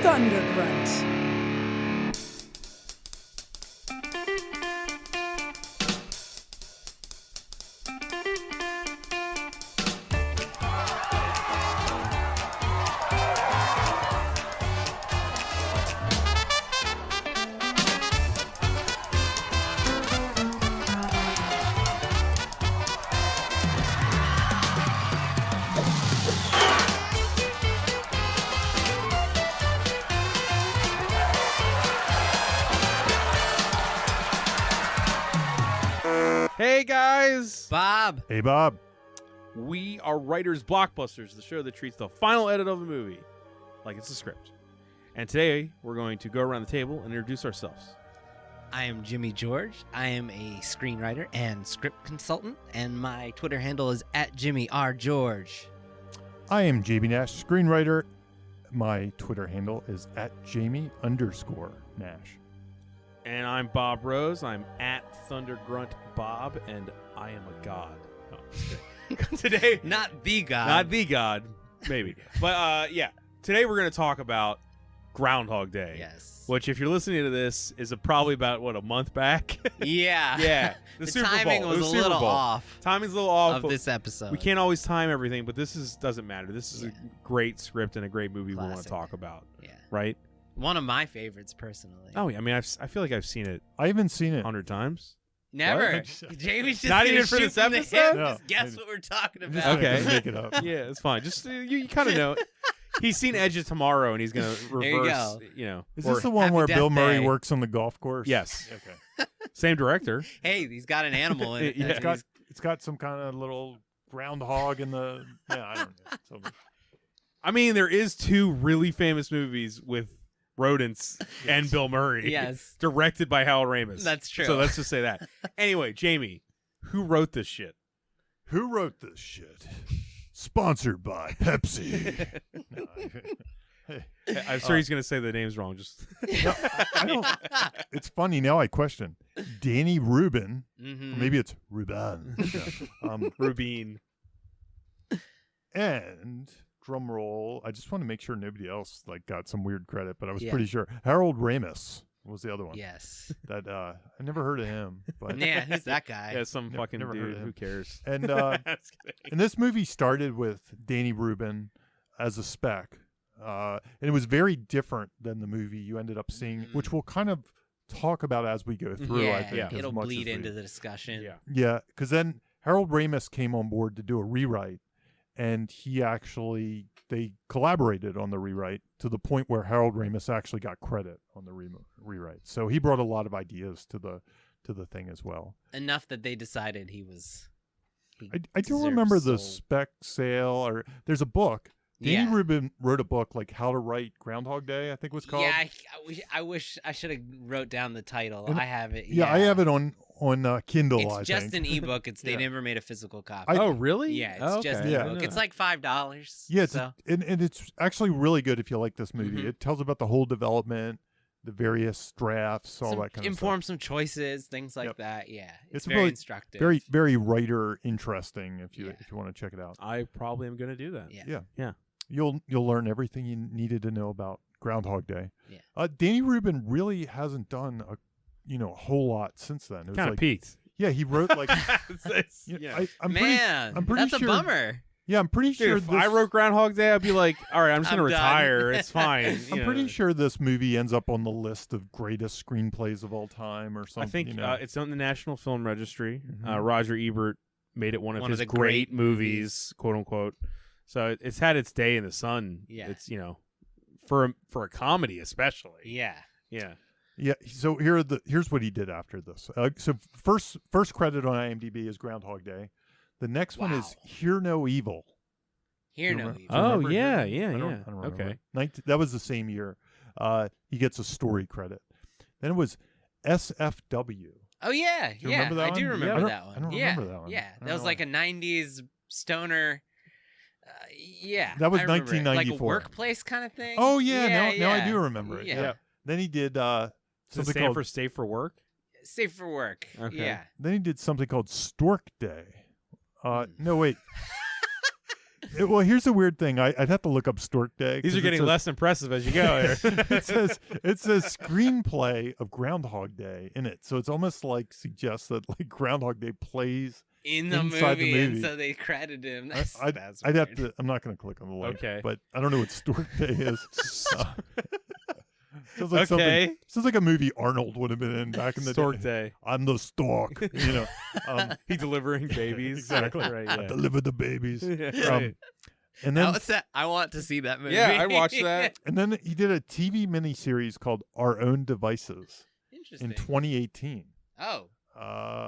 Thunder Grunt. Hey guys! Bob. Hey, Bob. We are Writers Blockbusters, the show that treats the final edit of a movie like it's a script. And today, we're going to go around the table and introduce ourselves. I am Jimmy George. I am a screenwriter and script consultant, and my Twitter handle is @JimmyRGeorge. I am JB Nash, screenwriter. My Twitter handle is @Jamie_Nash. And I'm Bob Rose. I'm @ThunderGruntBob, and I am a god. No, I'm just kidding. Today, Not the god. not the god, maybe. But yeah, today we're going to talk about Groundhog Day. Yes. Which, if you're listening to this, is probably about, a month back? Yeah. Yeah. The Super timing Bowl. was It was a Super little Bowl. off Timing's a little off. of but this episode. we can't always time everything, but this doesn't matter. This is a great script and a great movie we want Classic. to talk about. Yeah. Right? One of my favorites, personally. Oh, yeah. I mean, I feel like I've seen it I haven't seen it. 100 times. Never. What? Jamie's just Not gonna even for shoot this from the episode? hip, No. just guess what we're talking I'm just about. Okay. gonna make it up. Yeah, it's fine. Just you kind of know. He's seen Edge of Tomorrow, and he's going to There you reverse, go. Is or- this the one Happy where Death Bill Murray Day. works on the golf course? Yes. Okay. Same director. Hey, he's got an animal in it. Yeah. that It's got some kind of little groundhog in the. Yeah, I don't know. Something. I mean, there is two really famous movies with rodents and Bill Murray. Yes. Directed by Hal Ramis. That's true. So let's just say that. Anyway, Jamie, who wrote this shit? Who wrote this shit? Sponsored by Pepsi. No, I'm sure he's going to say the names wrong. Just I don't. It's funny now. I question Danny Rubin. Mhm. Or maybe it's Rubin. Yeah. Rubin. And drum roll. I just want to make sure nobody else got some weird credit, but I was Yeah. pretty sure Harold Ramis was the other one. Yes. That I never heard of him, but Yeah, who's that guy? Yeah, some fucking never heard dude. of him. Who cares? and Just kidding. and this movie started with Danny Rubin as a spec, and it was very different than the movie you ended up seeing, which we'll kind of talk about as we go through. Yeah, I think as it'll much bleed as into the discussion. Yeah. Yeah, because then Harold Ramis came on board to do a rewrite, and they collaborated on the rewrite to the point where Harold Ramis actually got credit on the rewrite. So he brought a lot of ideas to the thing as well. Enough that they decided he I do deserved remember the soul. spec sale, or there's a book. Danny Yeah. Rubin wrote a book like How to Write Groundhog Day, I think it was called. Yeah, I wish I should have wrote down the title. And- I have it. Yeah, I have it on Kindle. It's I just think. an ebook. They Yeah. never made a physical copy. Oh, really? Yeah, it's Oh, just okay. an Yeah. ebook. It's like $5. Yeah, so. and it's actually really good if you like this movie. Mhm. It tells about the whole development, the various drafts, all that kind of inform stuff. some choices, things like Yep. that. Yeah, It's very really instructive. Very, very writer interesting if you Yeah. want to check it out. I probably am going to do that. Yeah. Yeah. Yeah. You'll learn everything you needed to know about Groundhog Day. Yeah. Danny Rubin really hasn't done a whole lot since then. It was Kind of like, peaked. yeah, he wrote like Yeah. I'm Man, I'm pretty that's sure- a bummer. Yeah, I'm pretty Dude, sure if I wrote Groundhog Day, I'd be like, all right, I'm just going I'm to done. retire. It's fine. I'm You pretty know. sure this movie ends up on the list of greatest screenplays of all time or something. I think you know. it's on the National Film Registry. Mhm. Roger Ebert made it one of One of his the great great movies, quote unquote. So it's had its day in the sun. Yeah. It's for a comedy especially. Yeah. Yeah. Yeah, so here's what he did after this. So first credit on IMDb is Groundhog Day. The next one is Wow. Hear No Evil. Hear Do you no remember- evil. do you Oh, remember yeah, Hear No- yeah, I don't yeah. remember. Okay. That was the same year. He gets a story credit. Then it was SFW. Oh yeah, you yeah. remember that I do one? remember Yeah. I don't- that one. I don't yeah. remember that one. Yeah, I don't that was know like a '90s stoner. Yeah, That was I remember it. Like a 1994. workplace kind of thing. Oh yeah, now I yeah. do remember it. Yeah. Then he did Does it something stand called for Stay for Work? Safe for work. Okay. Yeah. Then he did something called Stork Day. No wait. Well, here's the weird thing. I'd have to look up Stork Day. These 'cause are it getting says- less impressive as you go here. it says screenplay of Groundhog Day in it, so it's almost like suggests that like Groundhog Day plays in the inside movie, the and movie. so they credit him. That's, I'd have weird. to. I'm not going to click on the link. Okay. But I don't know what Stork Day is. Sounds like something. Okay. Sounds like a movie Arnold would have been in back in the Stork day. Day. I'm the stork. He delivering babies. Exactly. Right. I Yeah. deliver the babies. Right. And then What's that? I want to see that movie. Yeah, I watched that. and then he did a TV miniseries called Our Own Devices Interesting. in 2018. Oh,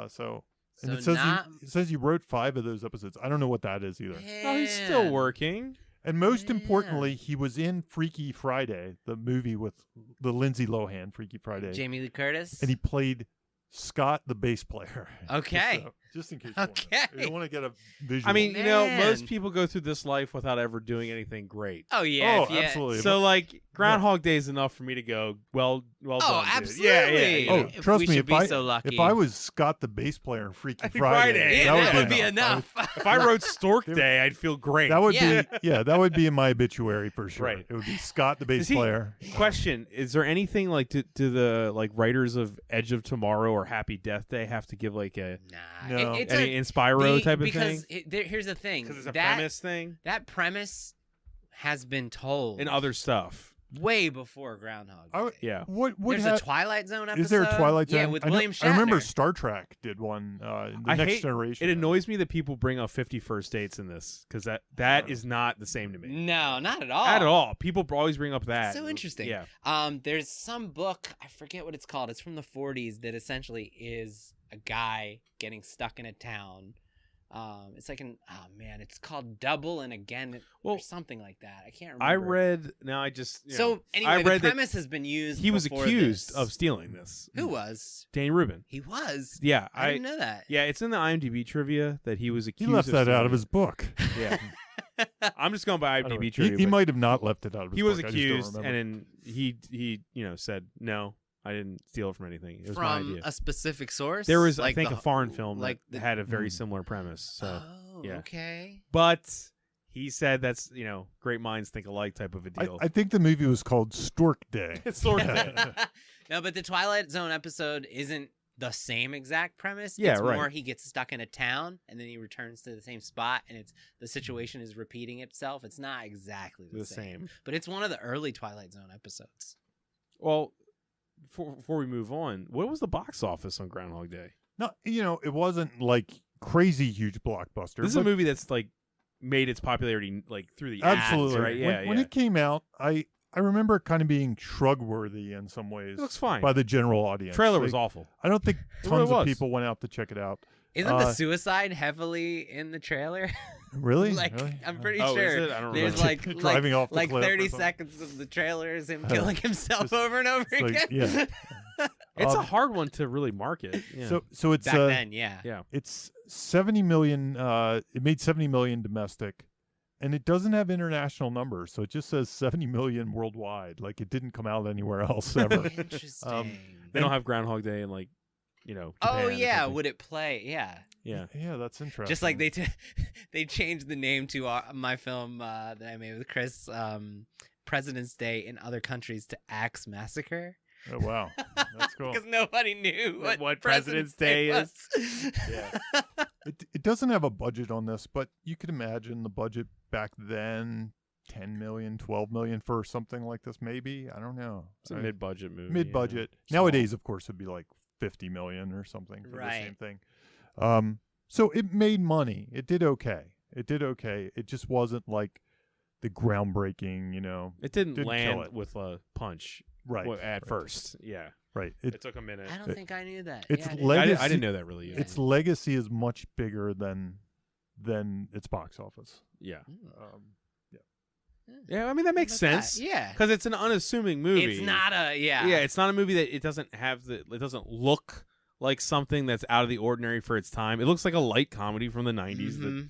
So so and it says not. it says you wrote 5 of those episodes. I don't know what that is either. Oh, he's still Man. working. And most Man. importantly, he was in Freaky Friday, the movie with the Lindsay Lohan, Freaky Friday, Jamie Lee Curtis. and he played Scott, the bass player. Okay. Just in case. Okay. You don't want to get a visual. I mean, most Man. people go through this life without ever doing anything great. Oh yeah. Oh, if you- absolutely. So, like, Groundhog Day is enough for me to go, well Oh, done, dude. absolutely. Yeah, yeah. Oh, If trust we me, should if be I so lucky. if I was Scott, the bass player in Freaky Freaky Friday, Friday, yeah, that would be enough. If I wrote Stork Day, I'd feel great. That would Yeah. be that would be in my obituary for sure. Right. It would be Scott, the bass Is he- player. Question: is there anything like do the like writers of Edge of Tomorrow or Happy Death Day have to give like a Nah, No. it's any a Inspiro type of because thing? here's the thing. Because it's a that, premise thing That premise has been told and other stuff. way before Groundhog. I would- Yeah. What would There's a Twilight Zone episode. is there a Twilight Zone? Yeah, with I know- William Shatner. I remember Star Trek did one. The I Next hate- Generation. It annoys me that people bring up 50 First Dates in this because that is not the same to me No, not at all. at all. People always bring up that. So interesting. Yeah. There's some book, I forget what it's called. It's from the 40s that essentially is a guy getting stuck in a town. It's like it's called Double and Again or Well, something like that. I can't remember. I read. Now I just. So anyway, I the read that premise has been used. he was before accused this. of stealing this. Who was? Danny Rubin. He was. Yeah, I didn't know that. Yeah, it's in the IMDb trivia that he was He accused. left of that out stealing of his it. book. Yeah. I'm just going by I don't know. IMDb trivia. He but might have not left it out of his he book. was I just don't accused, remember. and then he said no, I didn't steal it from anything. It was my From idea. a specific source. There was, like I think, the- a foreign film like that the- had a very similar premise. So, Oh, yeah. okay. but he said that's great minds think alike type of a deal. I think the movie was called Stork Day. It's sort of thing. No, but the Twilight Zone episode isn't the same exact premise. Yeah, it's right. more he gets stuck in a town and then he returns to the same spot and it's the situation is repeating itself. It's not exactly the, The same. but it's one of the early Twilight Zone episodes. Well, before we move on, what was the box office on Groundhog Day? No, it wasn't like crazy huge blockbuster. This is a but movie that's like made its popularity like through the ads, absolutely right? Yeah, When it came out, I remember it kind of being shrug-worthy in some ways It looks fine. by the general audience. Trailer was Like, awful. I don't think It really tons of was. people went out to check it out. Isn't the Uh, suicide heavily in the trailer? Really? like Really? I'm pretty Oh, is sure it? I don't there's remember. like Driving off the like cliff or 30 something. seconds of the trailer is him killing himself Just- over and over it's like, again. yeah. It's a Um, hard one to really market. Yeah. So it's Back then, yeah. yeah. it's 70 million. It made 70 million domestic, and it doesn't have international numbers. So it just says 70 million worldwide. Like it didn't come out anywhere else ever. Interesting. They don't have Groundhog Day in like, Japan Oh or yeah, something. would it play? Yeah. Yeah. Yeah, that's interesting. Just like they changed the name to my film that I made with Chris, President's Day in other countries to Axe Massacre. Oh wow, that's cool. Because nobody knew What President's Day was. Yeah. It doesn't have a budget on this, but you could imagine the budget back then, 10 million, 12 million for something like this. Maybe I don't know. It's a mid-budget movie. Mid-budget. Small. Nowadays, of course, it'd be like 50 million or something for Right. the same thing. So it made money. It did okay. It just wasn't like the groundbreaking, It didn't Didn't kill land it. with a punch right at right. first. Yeah. Right. It took a minute. I don't think I knew that. It's Yeah, I didn't. legacy. I didn't know that really. Yeah. Its legacy is much bigger than its box office. Yeah. Mm. Yeah, I mean, that makes How about sense. that? Yeah. Because it's an unassuming movie. It's not a Yeah, it's not a movie that it doesn't look like something that's out of the ordinary for its time. It looks like a light comedy from the 90s that Mhm.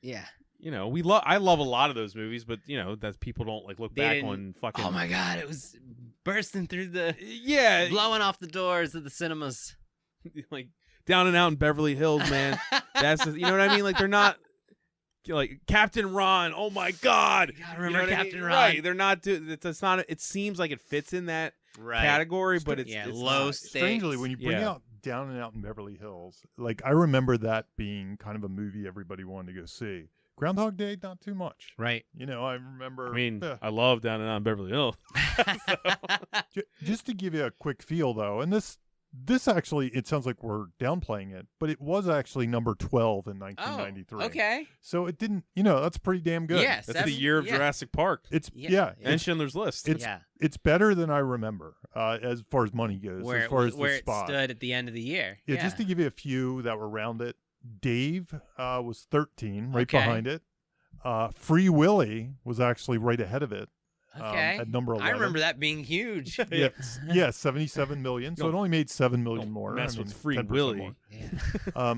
Yeah. I love a lot of those movies, but that people don't like look They back didn't- on fucking Oh my God! It was bursting through the, yeah, blowing off the doors of the cinemas. like Down and Out in Beverly Hills, man. That's you know what I mean? Like they're not like Captain Ron. Oh my God! You gotta remember what I Captain mean? Ron. Right? They're not. It's not. It seems like it fits in that category, but it's low not. stakes. Strangely, when you bring Yeah. out Down and Out in Beverly Hills, like I remember that being kind of a movie everybody wanted to go see. Groundhog Day, not too much. Right. You know, I remember. I mean, I love Down and Out in Beverly Hills. Just to give you a quick feel, though, and this actually, it sounds like we're downplaying it, but it was actually number 12 in 1993. Oh, okay. So it didn't, that's pretty damn good. Yes. That's the year of Jurassic Park It's Yeah. and Schindler's List. It's better than I remember as far as money goes. As far as where the it spot. stood at the end of the year. Yeah, just to give you a few that were around it. Dave was 13, right Okay. behind it. Free Willy was actually right ahead of it. Okay. At number 11. I remember that being huge. Yeah, 77 million. So it only made 7 million more. Mess with Free 10% Willy. more. Yeah.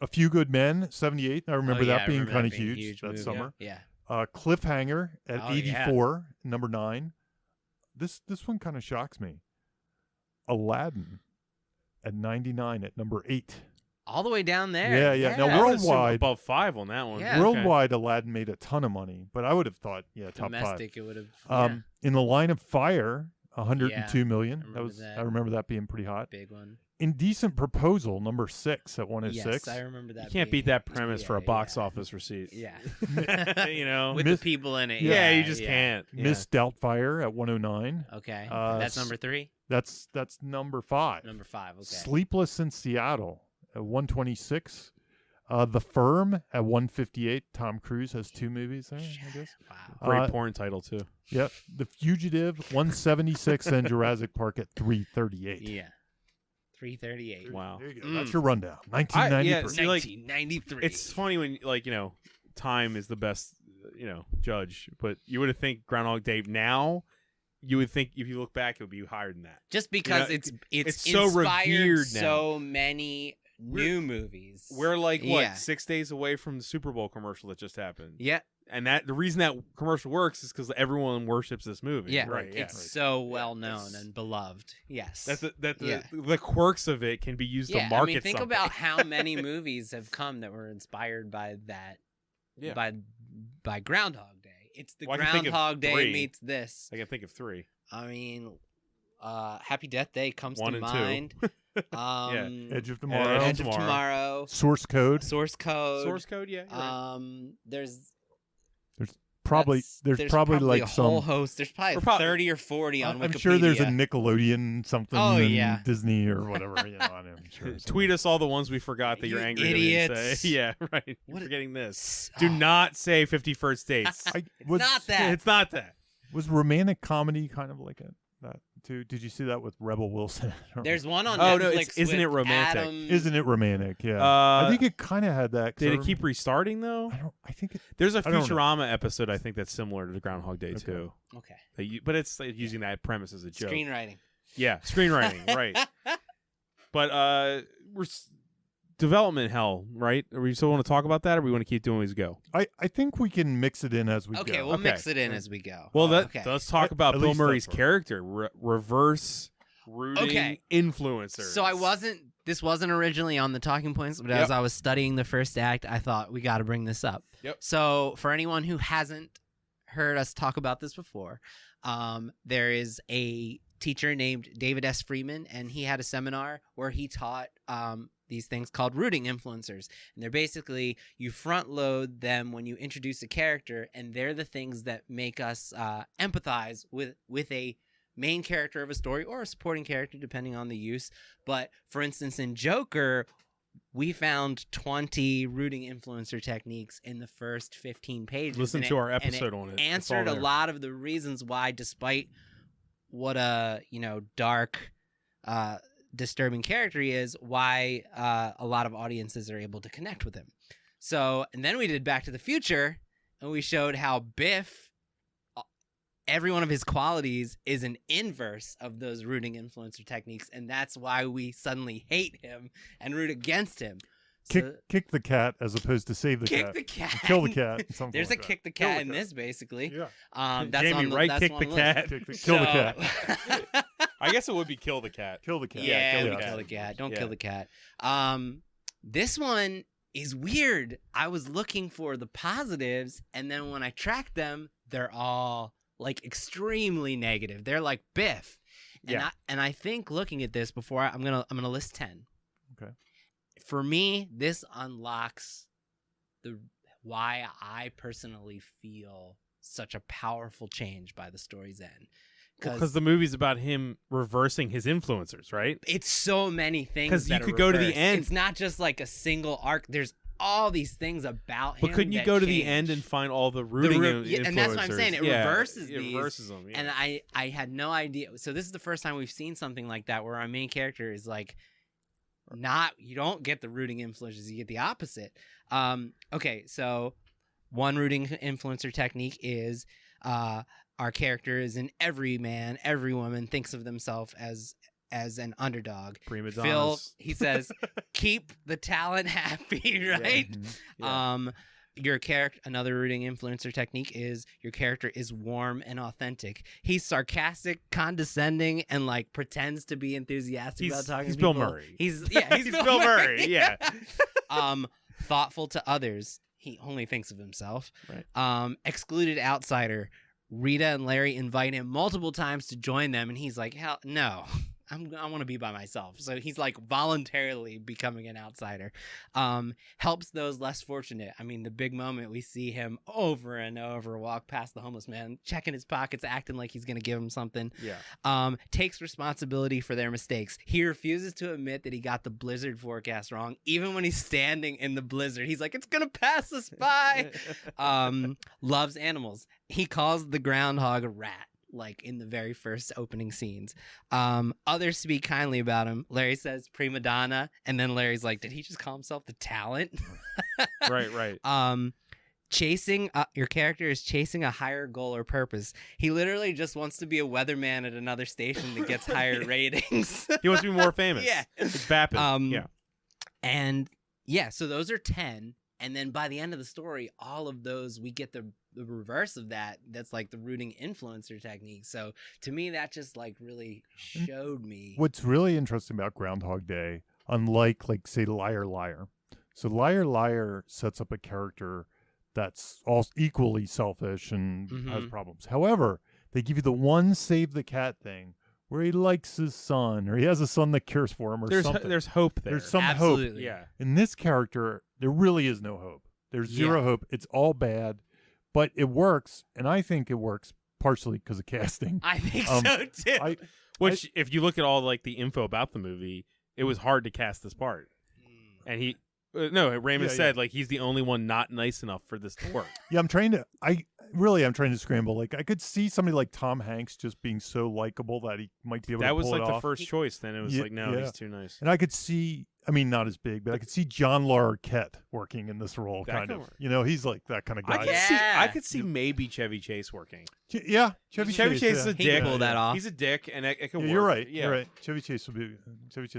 A Few Good Men, 78. I remember that being kind of being a huge that movie. summer. Yeah. Cliffhanger at Oh, 84, number 9. This one kind of shocks me. Aladdin at 99 at number 8. All the way down there. Yeah. Now, I would assume worldwide, above 5 on that one. Yeah. worldwide, Aladdin made a ton of money, but I would have thought, top 5. Domestic, it would have. In the Line of Fire, 102 million. I remember that. I remember that being pretty hot. Big one. Indecent Proposal, number 6 at 106. Yes, I remember that. You can't beat that premise for a box office receipt. Yeah. You know? With the people in it. Yeah, you just can't. Yeah. Miss Doubtfire at 109. Okay. Uh, That's number 3? That's number 5. Number 5, okay. Sleepless in Seattle at 126. The Firm at 158. Tom Cruise has 2 movies there, I guess. Wow. Great porn title, too. Yep. The Fugitive, 176, and Jurassic Park at 338. Yeah. 338. Wow. There you go. That's your rundown. 1993. See, like, 1993. It's funny when, time is the best, judge. But you would think Groundhog Day now, you would think if you look back, it would be higher than that. Just because it's so inspired revered now. so many new movies. We're like, Yeah. 6 days away from the Super Bowl commercial that just happened. Yeah. And the reason that commercial works is because everyone worships this movie. Yeah. Right. It's so well known and beloved. Yes. The quirks of it can be used to market I mean, think something. about how many movies have come that were inspired by that. Yeah. By Groundhog Day. It's the Well, I can think of Groundhog Day 3. meets this. I can think of 3. I mean, Happy Death Day comes 1 to and 2. mind. Edge of Tomorrow. Edge of Tomorrow. Source Code. Source Code. Source Code, yeah. you're right. There's Probably probably like a some. whole host. There's probably We're prob- 30 or 40 on Wikipedia. I'm sure there's a Nickelodeon something. Oh, and yeah. Disney or whatever. I'm sure. Tweet us all the ones we forgot that You you're angry idiots. that we didn't say. Yeah, right. You're What- forgetting this. Oh. Do not say 51st Dates. It's not that. It's not that. Was romantic comedy kind of like that too? Did you see that with Rebel Wilson? There's one on Oh, no, Netflix. Isn't with It Romantic? Adam... Isn't it romantic? Yeah. I think it kind of had that. 'cause Did I it keep restarting though? I think it. There's a I don't know. Futurama episode I think that's similar to the Groundhog Day too. Okay. But it's using that premise as a joke. Screenwriting. Yeah, screenwriting, right? But development hell, right? Are we still want to talk about that, or we want to keep doing as we go? I think we can mix it in as we Okay, go. we'll mix it in as we go. Well, okay. let's talk about At Bill least Murray's that part. character, reverse rooting influencer. So this wasn't originally on the talking points, but as I was studying the first act, I thought we got to bring this up. Yep. So for anyone who hasn't heard us talk about this before, there is a teacher named David S. Freeman, and he had a seminar where he taught these things called rooting influencers. And they're basically, you front load them when you introduce a character, and they're the things that make us empathize with a main character of a story or a supporting character, depending on the use. But for instance, in Joker, we found 20 rooting influencer techniques in the first 15 pages. Listen and to our and episode on it. It's all Answered a there. lot of the reasons why, despite what a dark, disturbing character he is, why a lot of audiences are able to connect with him. So, and then we did Back to the Future, and we showed how Biff, every one of his qualities is an inverse of those rooting influencer techniques, and that's why we suddenly hate him and root against him. Kick the cat as opposed to save the cat. Kick the cat. Kill the cat. There's like a that. kick the Kill cat in this, basically. Yeah. That's Jamie, on the, right? that's Kick one the list. cat. Kill the cat. I guess it would be kill the cat. Kill the cat. Yeah, kill we the cat. kill the cat. Don't Yeah. kill the cat. This one is weird. I was looking for the positives, and then when I tracked them, they're all like extremely negative. They're like Biff. And I think looking at this before I'm gonna list 10. Okay. For me, this unlocks why I personally feel such a powerful change by the story's end. Because the movie's about him reversing his influencers, right? It's so many things. 'Cause you that could are go to the reversed. end. It's not just like a single arc. There's all these things about him. But couldn't you that go to change. the end and find all the rooting influencers? And that's what I'm saying. It reverses it these. reverses them. Yeah. And I had no idea. So this is the first time we've seen something like that where our main character is like, you don't get the rooting influencers, you get the opposite. Okay, so one rooting influencer technique is our character is an everyman, every woman thinks of themselves as an underdog. Prima Phil, donnas. he says, keep the talent happy, right? Yeah. Your character, another rooting influencer technique is your character is warm and authentic. He's sarcastic, condescending, and like pretends to be enthusiastic about talking He's to people. Bill Murray. He's Bill Murray. Yeah. Thoughtful to others. He only thinks of himself. Right. Excluded outsider. Rita and Larry invite him multiple times to join them, and he's like, hell no. I want to be by myself. So he's like voluntarily becoming an outsider. Helps those less fortunate. I mean, the big moment we see him over and over walk past the homeless man, checking his pockets, acting like he's going to give him something. Yeah. Takes responsibility for their mistakes. He refuses to admit that he got the blizzard forecast wrong. Even when he's standing in the blizzard, he's like, it's going to pass us by. Loves animals. He calls the groundhog a rat. Like in the very first opening scenes. Others speak kindly about him. Larry says prima donna, and then Larry's like, did he just call himself the talent? Right. Chasing your character is chasing a higher goal or purpose. He literally just wants to be a weatherman at another station that gets higher ratings. He wants to be more famous. Yeah. It's vapid. Yeah. And yeah, so those are 10. And then by the end of the story, all of those, we get the reverse of that. That's like the rooting influencer technique. So to me, that just like really showed me. What's really interesting about Groundhog Day, unlike like say Liar Liar. So Liar Liar sets up a character that's all equally selfish and has problems. However, they give you the one save the cat thing where he likes his son or he has a son that cares for him or something. There's hope there. There's some Absolutely. hope. Yeah. In this character, there really is no hope. There's zero hope. It's all bad, but it works. And I think it works partially because of casting. I think so too. Which, if you look at all like the info about the movie, it was hard to cast this part. And Ramis said like he's the only one not nice enough for this to work. Yeah, I'm trying to scramble. Like I could see somebody like Tom Hanks just being so likable that he might be able to pull it off. That was like the first choice. Then it was like, no, he's too nice. And I could see, I mean, not as big, but I could see John Larroquette working in this role, That kind could of. work. You know, he's like that kind of guy. I could see maybe Chevy Chase working. Chevy Chase is a He dick. could pull that off. He's a dick, and it could work. You're right. Yeah. You're right. Chevy Chase would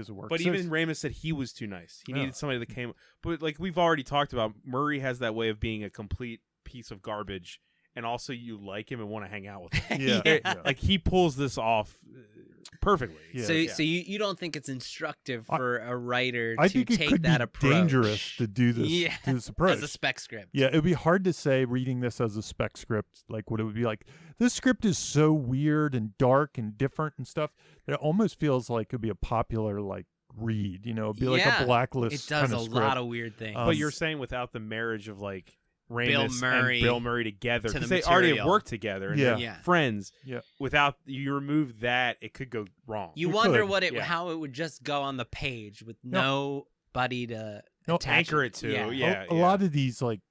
work. But So even Ramis said he was too nice. He needed somebody that came. But like we've already talked about, Murray has that way of being a complete piece of garbage, and also you like him and want to hang out with him. Yeah. Like he pulls this off perfectly. Yeah. So you don't think it's instructive for a writer I to think it take could that be approach? dangerous to do this. Yeah. Do this approach As a spec script. Yeah, it would be hard to say reading this as a spec script, like what it would be like. This script is so weird and dark and different and stuff that it almost feels like it would be a popular like read. You know, it'd be like a blacklist. It does kind of a script. lot of weird things. But you're saying without the marriage of like Ramis Murray and Bill Murray together, to the because they already have material. worked together and Yeah. they're Yeah. friends. Yeah. Without you remove that, it could go wrong. You It wonder could, how it would just go on the page with nobody to No, attach anchor it to. Yeah. A lot of these like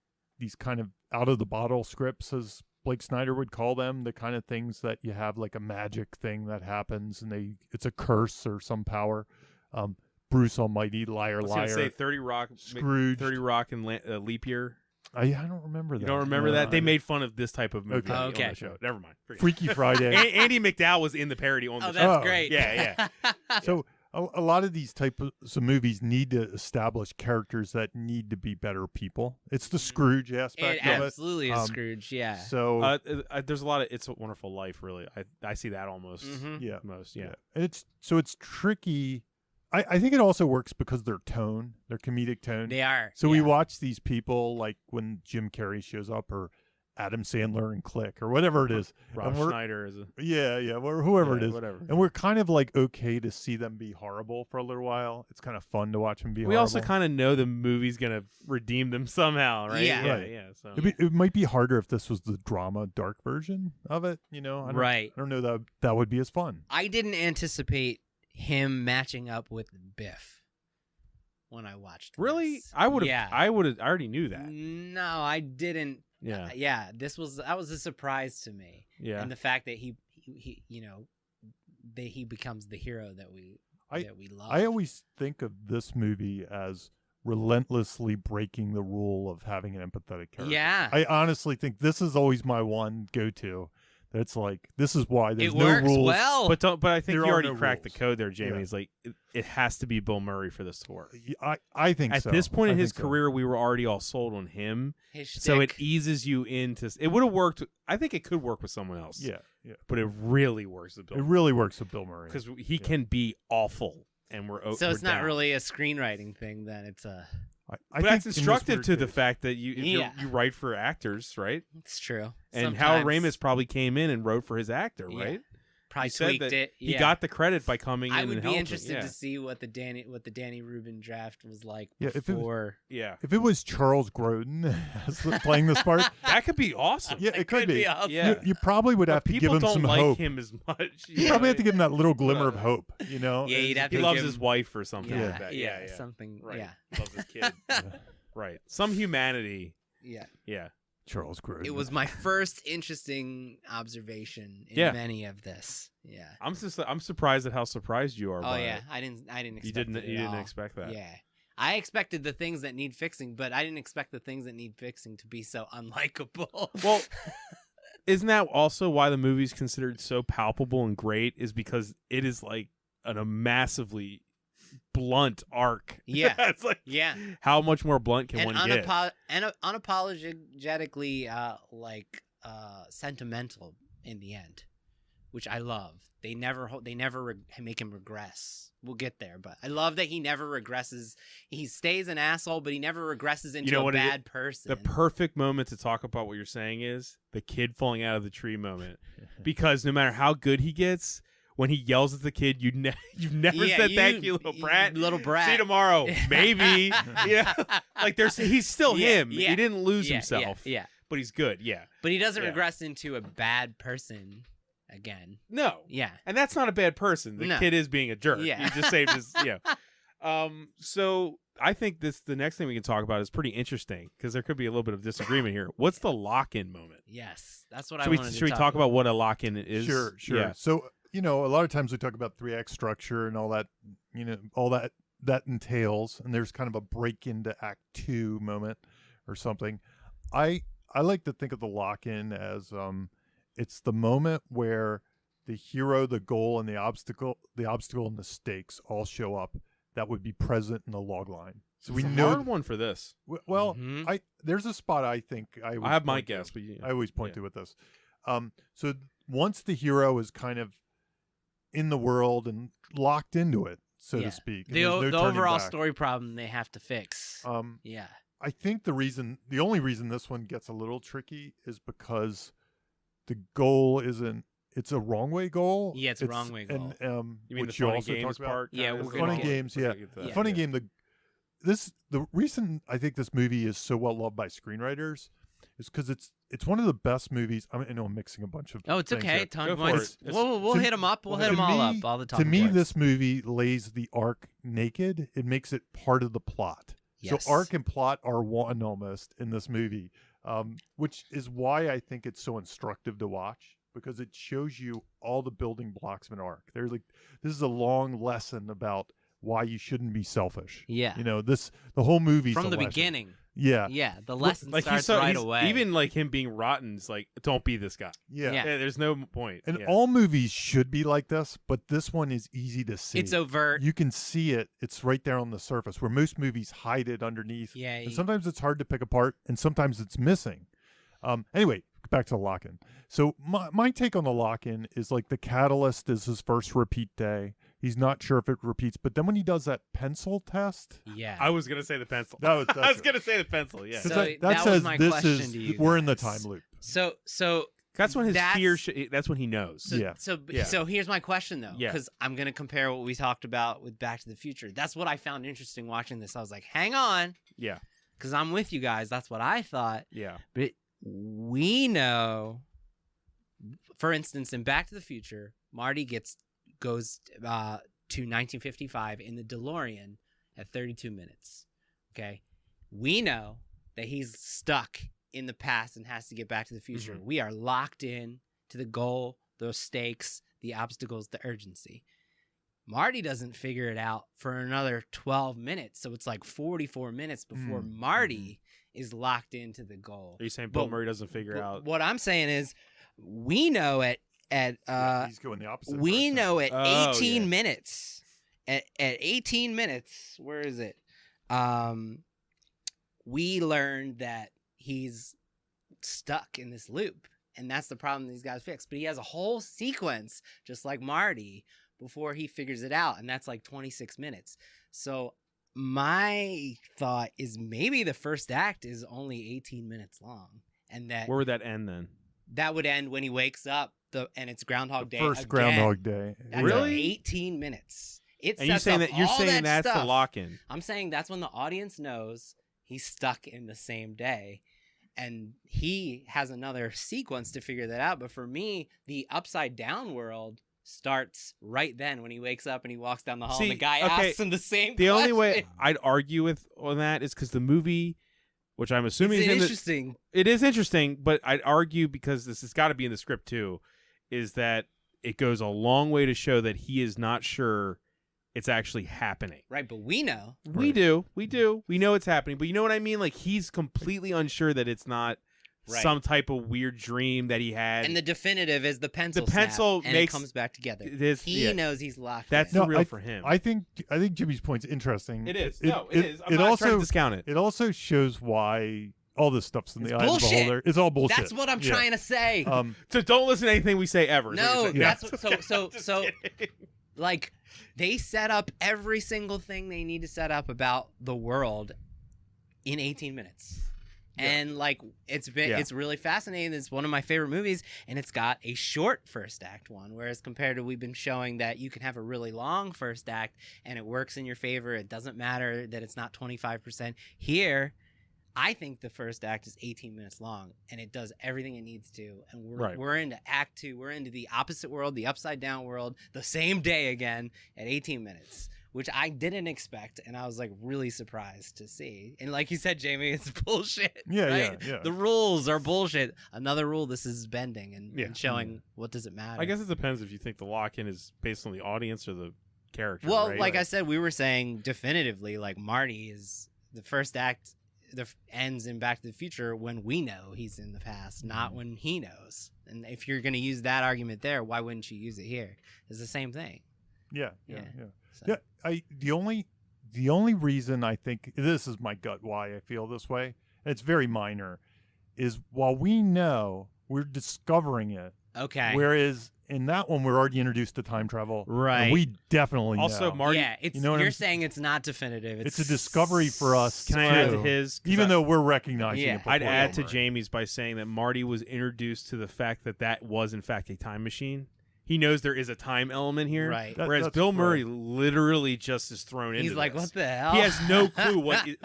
these kind of out of the bottle scripts, as Blake Snyder would call them, the kind of things that you have like a magic thing that happens and it's a curse or some power. Bruce Almighty, Liar I was Liar, gonna say 30 Rock, Scrooge. 30 Rock and Leap Year. I don't remember that. You don't remember No, that? They I- made fun of this type of movie Okay. on Okay. the show. Never mind. Forget it. Freaky Friday. Andy McDowell was in the parody on the Oh, show. that's Oh, great. yeah. So a lot of these types of movies need to establish characters that need to be better people. It's the Scrooge aspect It of it. absolutely is Scrooge. Yeah. So There's a lot of It's a Wonderful Life, really. I see that almost. Mhm. yeah, Most, yeah. And it's tricky. I think it also works because their comedic tone. They are. So we yeah. watch these people like when Jim Carrey shows up or Adam Sandler and Click or whatever it is. Rob Schneider is a or whoever it is. whatever. And we're kind of like okay to see them be horrible for a little while. It's kind of fun to watch them be We horrible. also kind of know the movie's gonna redeem them somehow, right? Yeah. Right. Yeah. So it might be harder if this was the drama dark version of it, I don't know that would be as fun. I didn't anticipate him matching up with Biff when I watched. really, this. I would have. Yeah. I already knew that. No, I didn't. Yeah. Yeah. That was a surprise to me. Yeah. And the fact that he he becomes the hero that we love. I always think of this movie as relentlessly breaking the rule of having an empathetic character. Yeah. I honestly think this is always my one go-to. That's like, this is why there's it no works rules. well. But I think There you are already no cracked the rules. code there, Jamie. Yeah. It's like it has to be Bill Murray for this to work. I think At so. this point I in his think so. career, we were already all sold on him, His so it shtick. eases you into. It would have worked. I think it could work with someone else. Yeah. but it really works with Bill. It really works with Bill Murray. because he can be awful, and we're So it's we're not down. really a screenwriting thing. Then it's a. I But think that's in this instructive weird to the case- fact that you Yeah. you write for actors, right? It's true. And Howard Sometimes Ramis probably came in and wrote for his actor, Yeah. right? probably He said tweaked that it. He Yeah. got the credit by coming in. I would and be helping. interested Yeah. to see what the Danny Rubin draft was like Yeah, if it was- before. Yeah, If it was Charles Grodin playing this part, that could be awesome. yeah, it could be. awesome. Yeah. You probably would But have to people give him don't some like hope. him as much. You probably have to know? give him that little glimmer of hope, Yeah, you'd have He to loves give his him- wife or something Yeah, like that. Yeah, something. Right. Yeah, Loves his kid. Right. Some humanity. yeah. Yeah. Charles Grodin. It was my first interesting observation in Yeah. many of this. Yeah. I'm surprised at how surprised you are. Oh by yeah, it. I didn't expect You didn't. it at You didn't all. expect that. Yeah. I expected the things that need fixing, but I didn't expect the things that need fixing to be so unlikable. Well, isn't that also why the movie's considered so palpable and great? Is because it is like a massively blunt arc. Yeah. It's like yeah. how much more blunt can And one get? unapologetically sentimental in the end, which I love. They never make him regress. We'll get there, but I love that he never regresses. He stays an asshole, but he never regresses into a bad person. The perfect moment to talk about what you're saying is the kid falling out of the tree moment, because no matter how good he gets, when he yells at the kid, you've never Yeah, said thank you, little brat. little brat. See you tomorrow, maybe. Yeah, like he's still Yeah, him. yeah. He didn't lose Yeah, himself. Yeah, But he's good. Yeah. but he doesn't Yeah. regress into a bad person again. No. Yeah, And that's not a bad person. The No. kid is being a jerk. Yeah. He just saved his. So I think the next thing we can talk about is pretty interesting because there could be a little bit of disagreement here. What's the lock-in moment? yes, that's what I Should wanted to we talk about what a lock-in is? Sure. Yeah. So, a lot of times we talk about 3-act structure and all that, all that entails, and there's kind of a break into act 2 moment or something. I like to think of the lock-in as it's the moment where the hero, the goal, and the obstacle and the stakes all show up that would be present in the log line. So we It's a know hard one for this. well, Mhm. there's a spot I think I I have my point to. guess, but I always point yeah. to with this. So once the hero is kind of in the world and locked into it, so Yeah. to speak, and the there's no turning overall back. story problem they have to fix. Yeah, I think the only reason this one gets a little tricky is because the goal isn't. It's a wrong way goal. Yeah, it's a wrong way goal. And You mean which the you fun and also games talked about. part? Yeah, kinda? we're Fun gonna and get- games. we're Yeah, gonna get to that. Yeah. Fun and game. The reason I think this movie is so well loved by screenwriters is because it's one of the best movies. I know I'm mixing a bunch of. Oh, it's things okay. here. Talk Go for points. it. We'll To- hit them up. We'll hit to them all me- up. All the To talking me, points. this movie lays the arc naked. It makes it part of the plot. Yes. So arc and plot are one almost in this movie, which is why I think it's so instructive to watch, because it shows you all the building blocks of an arc. This is a long lesson about why you shouldn't be selfish. Yeah. The whole movie From the beginning. Yeah. Yeah, the lesson Like starts right away. Even like him being rotten is like, don't be this guy. Yeah. Yeah. Yeah, there's no point. And Yeah. all movies should be like this, but this one is easy to see. it's overt. You can see it. It's right there on the surface, where most movies hide it underneath. Yeah, And sometimes it's hard to pick apart, and sometimes it's missing. Anyway, back to the lock-in. So my take on the lock-in is like the catalyst is his first repeat day. He's not sure if it repeats. But then when he does that pencil test, Yeah. I was gonna say the pencil. that's I was gonna say the pencil. Yeah, 'cause So that that was says my this question is to you we're in the guys. time loop. So that's when his That's- fear. That's when he knows. So, Yeah. Yeah. so here's my question though, Yeah. because I'm gonna compare what we talked about with Back to the Future. That's what I found interesting watching this. I was like, hang on, Yeah, because I'm with you guys. That's what I thought. yeah. But we know, for instance, in Back to the Future, Marty goes to 1955 in the DeLorean at 32 minutes. Okay, we know that he's stuck in the past and has to get back to the future. Mhm. We are locked in to the goal, those stakes, the obstacles, the urgency. Marty doesn't figure it out for another 12 minutes. So it's like 44 minutes before Marty is locked into the goal. Are you saying Bill But- Murray doesn't figure But out? what I'm saying is we know He's going the opposite. we direction. know at Oh, 18 yeah. minutes at 18 minutes, where is it? We learned that he's stuck in this loop, and that's the problem these guys fix. But he has a whole sequence just like Marty before he figures it out, and that's like 26 minutes. So my thought is maybe the first act is only 18 minutes long, and that Where would that end then? that would end when he wakes up and it's Groundhog Day. First again. Groundhog Day. That's Really? 18 minutes. It And you're sets saying up that you're all saying that that's stuff. the lock-in. I'm saying that's when the audience knows he's stuck in the same day, and he has another sequence to figure that out. But for me, the upside down world starts right then when he wakes up and he walks down the hall See, and the guy okay, asks him the same The only way question. I'd argue with on that is because the movie, which I'm assuming It's is in the, interesting. it is interesting, but I'd argue because this has got to be in the script too, is that it goes a long way to show that he is not sure it's actually happening. Right, but we know. We do. We know it's happening, but you know what I mean? Like he's completely unsure that it's not Right. some type of weird dream that he had. And the definitive is the pencil. The pencil snap, and makes- it comes back together. it is- He yeah. knows he's locked. That's in. the real for him. I think Jimmy's point's interesting. It is. It No, it is. I'm it not also trying to discount it. it also shows why all this stuff's in It's the eye of the bullshit. beholder. It's all bullshit. That's what I'm Yeah. trying to say. So don't listen to anything we say ever. is what No, you're saying. that's what, so Just so kidding. like they set up every single thing they need to set up about the world in 18 minutes. And like it's really fascinating. It's one of my favorite movies, and it's got a short first act one, whereas compared to we've been showing that you can have a really long first act and it works in your favor. It doesn't matter that it's not 25%. Here, I think the first act is 18 minutes long, and it does everything it needs to. And we're into act 2. We're into the opposite world, the upside down world, the same day again at 18 minutes, which I didn't expect, and I was like really surprised to see. And like you said, Jamie, it's bullshit. Yeah, right? yeah. The rules are bullshit. Another rule, this is bending and Yeah. showing what does it matter. I guess it depends if you think the lock-in is based on the audience or the character. Well, right? like I said, we were saying definitively, like Marty is the first act. Ends in Back to the Future when we know he's in the past, not when he knows. And if you're going to use that argument there, why wouldn't you use it here? It's the same thing. Yeah. So. Yeah, the only reason I think this is my gut why I feel this way, and it's very minor, is while we know we're discovering it, Okay. whereas in that one we're already introduced to time travel, and Right. we definitely Also, know. Marty, yeah, it's, you know what you're I'm- saying it's not definitive. It's a discovery for us. can I add to too, his? 'Cause even though we're recognizing Yeah. it. I'd before add Bill to Murray. Jamie's by saying that Marty was introduced to the fact that that was in fact a time machine. He knows there is a time element here, Right. whereas That's Bill right. Murray literally just is thrown into He's like, this. what the hell? He has no clue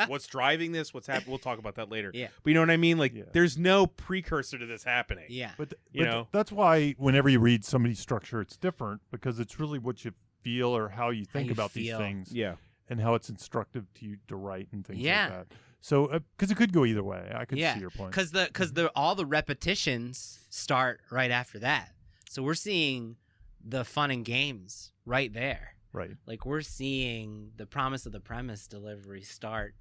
what's driving this, what's happening. We'll talk about that later. Yeah. But you know what I mean? Like, Yeah. there's no precursor to this happening. Yeah. But, You but know? that's why whenever you read somebody's structure, it's different because it's really what you feel or how you think you about these feel. things Yeah. and how it's instructive to you to write and things Yeah. like that. So, because it could go either way. I could Yeah. see your point. Because all the repetitions start right after that. So we're seeing the fun and games right there. Right. Like we're seeing the promise of the premise delivery start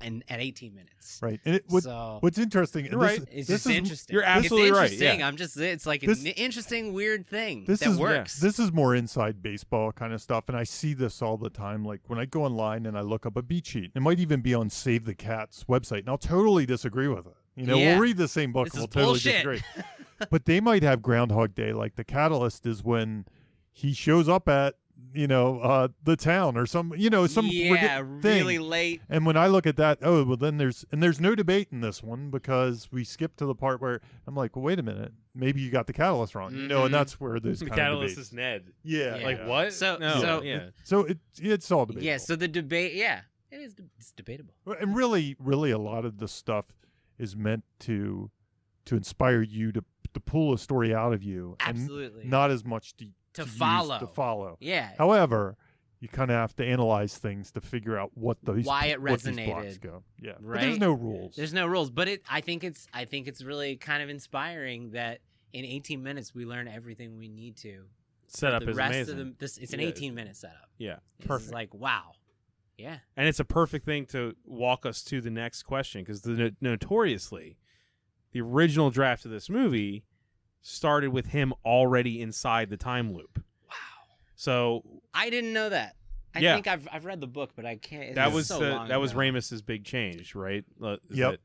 at 18 minutes. Right. And So what's interesting, You're and right. it's this just is, interesting. you're It's absolutely right, interesting. yeah. It's like This- an interesting, weird thing This that is works. This is more inside baseball kind of stuff, and I see this all the time. Like when I go online and I look up a beat sheet, it might even be on Save the Cat's website, and I'll totally disagree with it. You know, Yeah. we'll read the same book This and is we'll totally bullshit. disagree. But they might have Groundhog Day. Like the catalyst is when he shows up at the town or some yeah, thing. really late. And when I look at that, then there's no debate in this one because we skip to the part where I'm like, well, wait a minute, maybe you got the catalyst wrong, and that's where there's The kind of catalyst debates. is Ned. Yeah, Yeah. Like what? So- no. so- yeah. So it's all debatable. Yeah, so the debate, it's debatable. And really, a lot of the stuff is meant to inspire you to pull a story out of you, Absolutely. and not as much to use follow. to follow. Yeah. However, you kind of have to analyze things to figure out what these Why it what these resonated. blocks go. Yeah, but Right? there's no rules. There's no rules, but I think it's really kind of inspiring that in 18 minutes we learn everything we need to. Setup the is rest amazing. of it's an Yeah. 18-minute setup. Yeah. It's Perfect. like, wow. Yeah. And it's a perfect thing to walk us to the next question because notoriously, the original draft of this movie started with him already inside the time loop. Wow. So I didn't know that. I Yeah. think I've read the book, but I can't. that it's was so the long that was ago. Ramus's big change, right? Yep.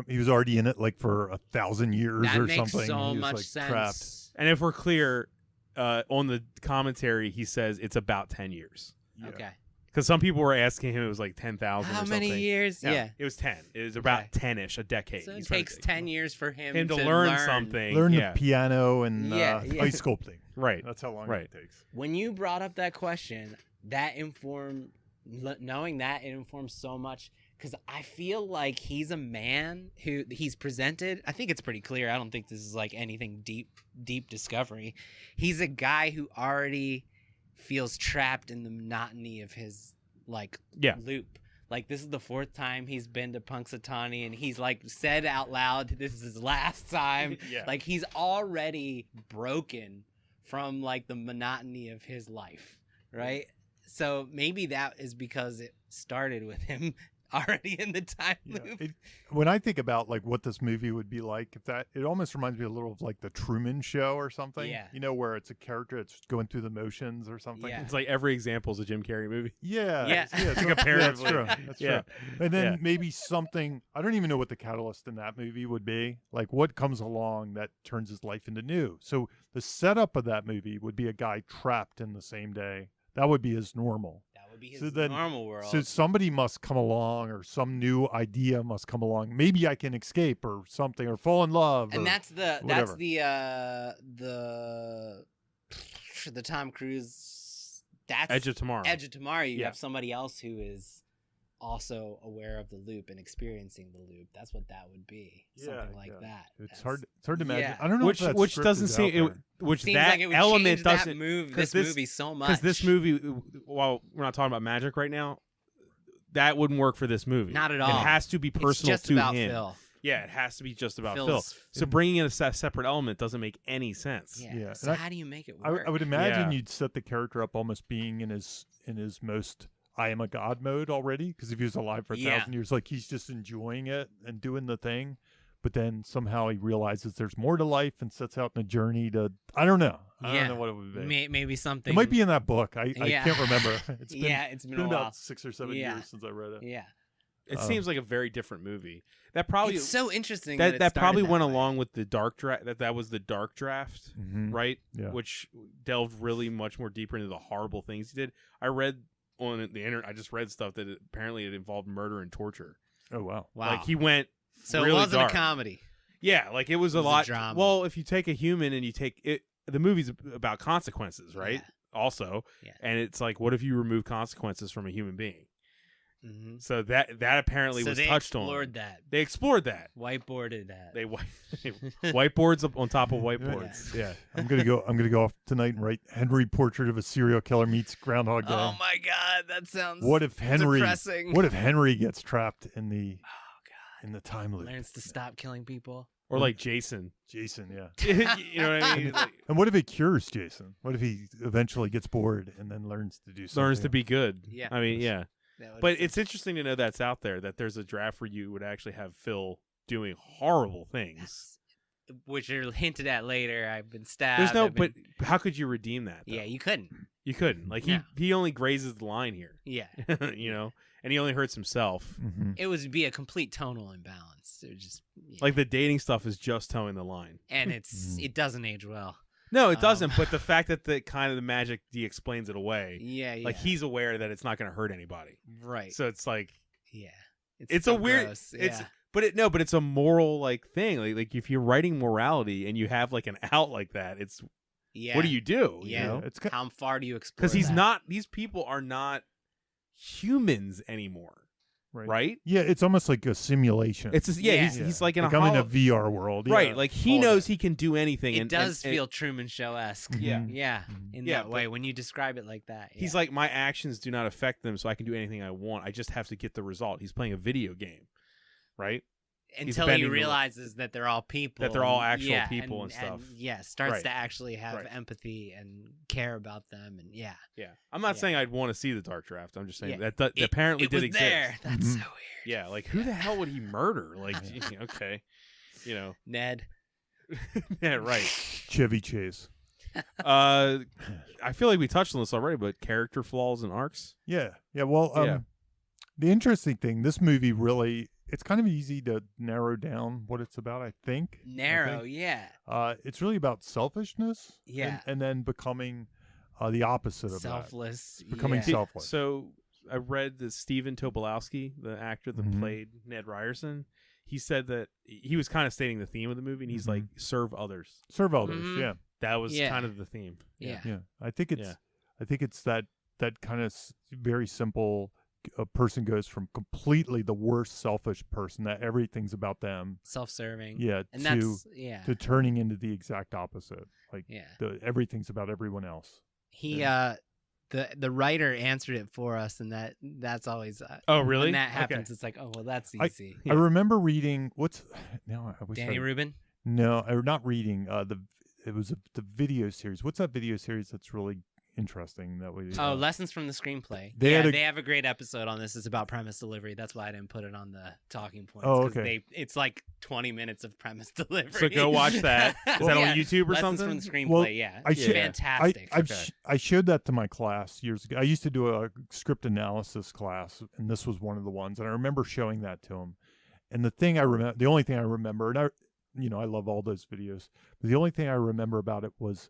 He was already in it like for 1,000 years That or makes something. so He was, much like, sense. trapped. And if we're clear, on the commentary, he says it's about 10 years. Yeah. Okay. Because some people were asking him, it was like 10,000 or How something. many years? Yeah. It was 10. It was about Okay. 10-ish, a decade. So it He's trying takes to- 10 years for him to to learn something. Learn yeah. the piano and Yeah. ice sculpting. Right. That's how long Right. it takes. When you brought up that question, that knowing that, it informs so much because I feel like he's a man who he's presented. I think it's pretty clear. I don't think this is like anything deep discovery. He's a guy who already feels trapped in the monotony of his loop. Like this is the 4th time he's been to Punxsutawney and he's like said out loud, this is his last time. Yeah. Like he's already broken from like the monotony of his life, right? So maybe that is because it started with him already in the time loop. When I think about like what this movie would be like, it almost reminds me a little of like the Truman Show or something. Yeah. Where it's a character that's going through the motions or something. Yeah. It's like every example is a Jim Carrey movie. Yeah. Yeah. It's Comparatively. That's true. Yeah. And then Yeah. maybe something, I don't even know what the catalyst in that movie would be. Like what comes along that turns his life into new. So the setup of that movie would be a guy trapped in the same day. That would be his normal. That would be his So then- normal world. So somebody must come along or some new idea must come along. Maybe I can escape or something or fall in love. and or that's whatever. the Tom Cruise Edge of Tomorrow. Edge of Tomorrow. You Yeah. have somebody else who is also aware of the loop and experiencing the loop. That's what that would be. Something like that. It's That's- hard to imagine. yeah. I don't know which if that which script doesn't is seem out it, there. which Seems that like it would element change doesn't this this- movie so much. because this movie, while we're not talking about magic right now, that wouldn't work for this movie. Not at It all. has to be it's personal just to about him. Phil. Yeah, it has to be just about Phil. Phil's- So bringing in a separate element doesn't make any sense. Yeah. Yeah, So and how do you make it I work? would imagine Yeah. you'd set the character up almost being in his most I am a god mode already, because if he was alive for 1,000 years, like he's just enjoying it and doing the thing, but then somehow he realizes there's more to life and sets out on a journey to I don't know what it would be. Maybe something. It might be in that book. I Yeah. can't remember. It's been, it's been a while. about 6 or 7 Yeah. years since I read it. Yeah. It seems like a very different movie. That probably It's so interesting that it probably started went that way. along with the dark draft. That was the dark draft, Mhm. right? Yeah. Which delved really much more deeper into the horrible things he did. I read on the internet. I just read stuff that apparently it involved murder and torture. Oh wow. Wow. Like he went. so really it wasn't dark. a comedy. Yeah, like it was a It was a lot. drama. Well, if you take a human and you take it, the movie's about consequences, right? Yeah. Also, Yeah. and it's like, what if you remove consequences from a human being? Mm-hmm. So that apparently So was they touched explored on. that. They explored that. Whiteboarded that. They whiteboards up on top of whiteboards. Yeah. I'm gonna go off tonight and write Henry Portrait of a Serial Killer meets Groundhog Day. Oh my God, that sounds. What if Henry? depressing. What if Henry gets trapped in the Oh God. in the time loop? Learns to stop killing people. Or like Jason. Jason, yeah. You know what I mean? Like, And what if it cures Jason? What if he eventually gets bored and then learns to do something? learns to be good. Yeah. I mean, yeah. That would- But it's interesting to know that's out there, that there's a draft where you would actually have Phil doing horrible things. which are hinted at later. I've been stabbed. There's no, I've been- but how could you redeem that? Though? yeah, you couldn't. You couldn't. Like No. he only grazes the line here, Yeah, you know, and he only hurts himself. Mhm. it would be a complete tonal imbalance. It would just Like the dating stuff is just towing the line. and it doesn't age well. No, it doesn't. But the fact that the kind of the magic explains it away. Yeah, yeah. Like he's aware that it's not going to hurt anybody. right. So it's like yeah. it's so a weird. gross. It's yeah. but it's a moral like thing. Like if you're writing morality and you have like an out like that, it's yeah. what do you do? Yeah. You know? It's How far do you explore? Because he's that? not. These people are not humans anymore. Right? Yeah, it's almost like a simulation. It's just, Yeah. He's like in like a I'm in a holo- VR world. right. yeah. Like he All knows that. he can do anything. It and, does and feel Truman Show-esque. Yeah. Mhm. Yeah. Mhm. In Yeah, that way, but- when you describe it like that. he's yeah. like, my actions do not affect them, so I can do anything I want. I just have to get the result. He's playing a video game, right? until bending he the rules. realizes that they're all people. That they're all and- actual yeah, people and stuff. yeah, starts Right. to actually have Right. empathy and care about them. And yeah. Yeah. I'm not Yeah. saying I'd want to see the Dark Draft. I'm just saying Yeah. that apparently it did was exist. there. That's Mhm. so weird. Yeah. Like who the hell would he murder? Like, okay. You know. Ned. Yeah. Right. Chevy Chase. I feel like we touched on this already, but character flaws and arcs. Yeah. Well, Yeah. the interesting thing, this movie really, it's kind of easy to narrow down what it's about, I think. Narrow. Yeah. It's really about selfishness. Yeah. And then becoming the opposite of Selfless. Becoming yeah. selfless. So I read that Stephen Tobolowsky, the actor that Mhm. played Ned Ryerson, he said that he was kind of stating the theme of the movie, and he's like, serve others. that. Serve others. Mhm. Yeah. That was Yeah. kind of the theme. Yeah. Yeah. I think it's Yeah. that kind of very simple. A person goes from completely the worst selfish person that everything's about them, Self-serving. yeah, And to that's yeah. to turning into the exact opposite. Like Yeah. everything's about everyone else. He Yeah. the writer answered it for us, and that's always Oh, really? when that Okay. happens. It's like, oh well, that's I- easy. Yeah. I remember reading what's now I wish Danny I, Rubin. No, I'm not reading it was the video series. What's that video series that's really interesting that we Oh, lessons from the screenplay. They yeah, had a- they have a great episode on this. It's about premise delivery. That's why I didn't put it on the talking points. Oh, 'cause okay. it's like 20 minutes of premise delivery. So go watch that. Is that on Yeah, YouTube or Lessons something? from the screenplay. Well, yeah, I it's should- fantastic. I showed that to my class years ago. I used to do a script analysis class, and this was one of the ones. And I remember showing that to him. And the only thing I remember, and I love all those videos, but the only thing I remember about it was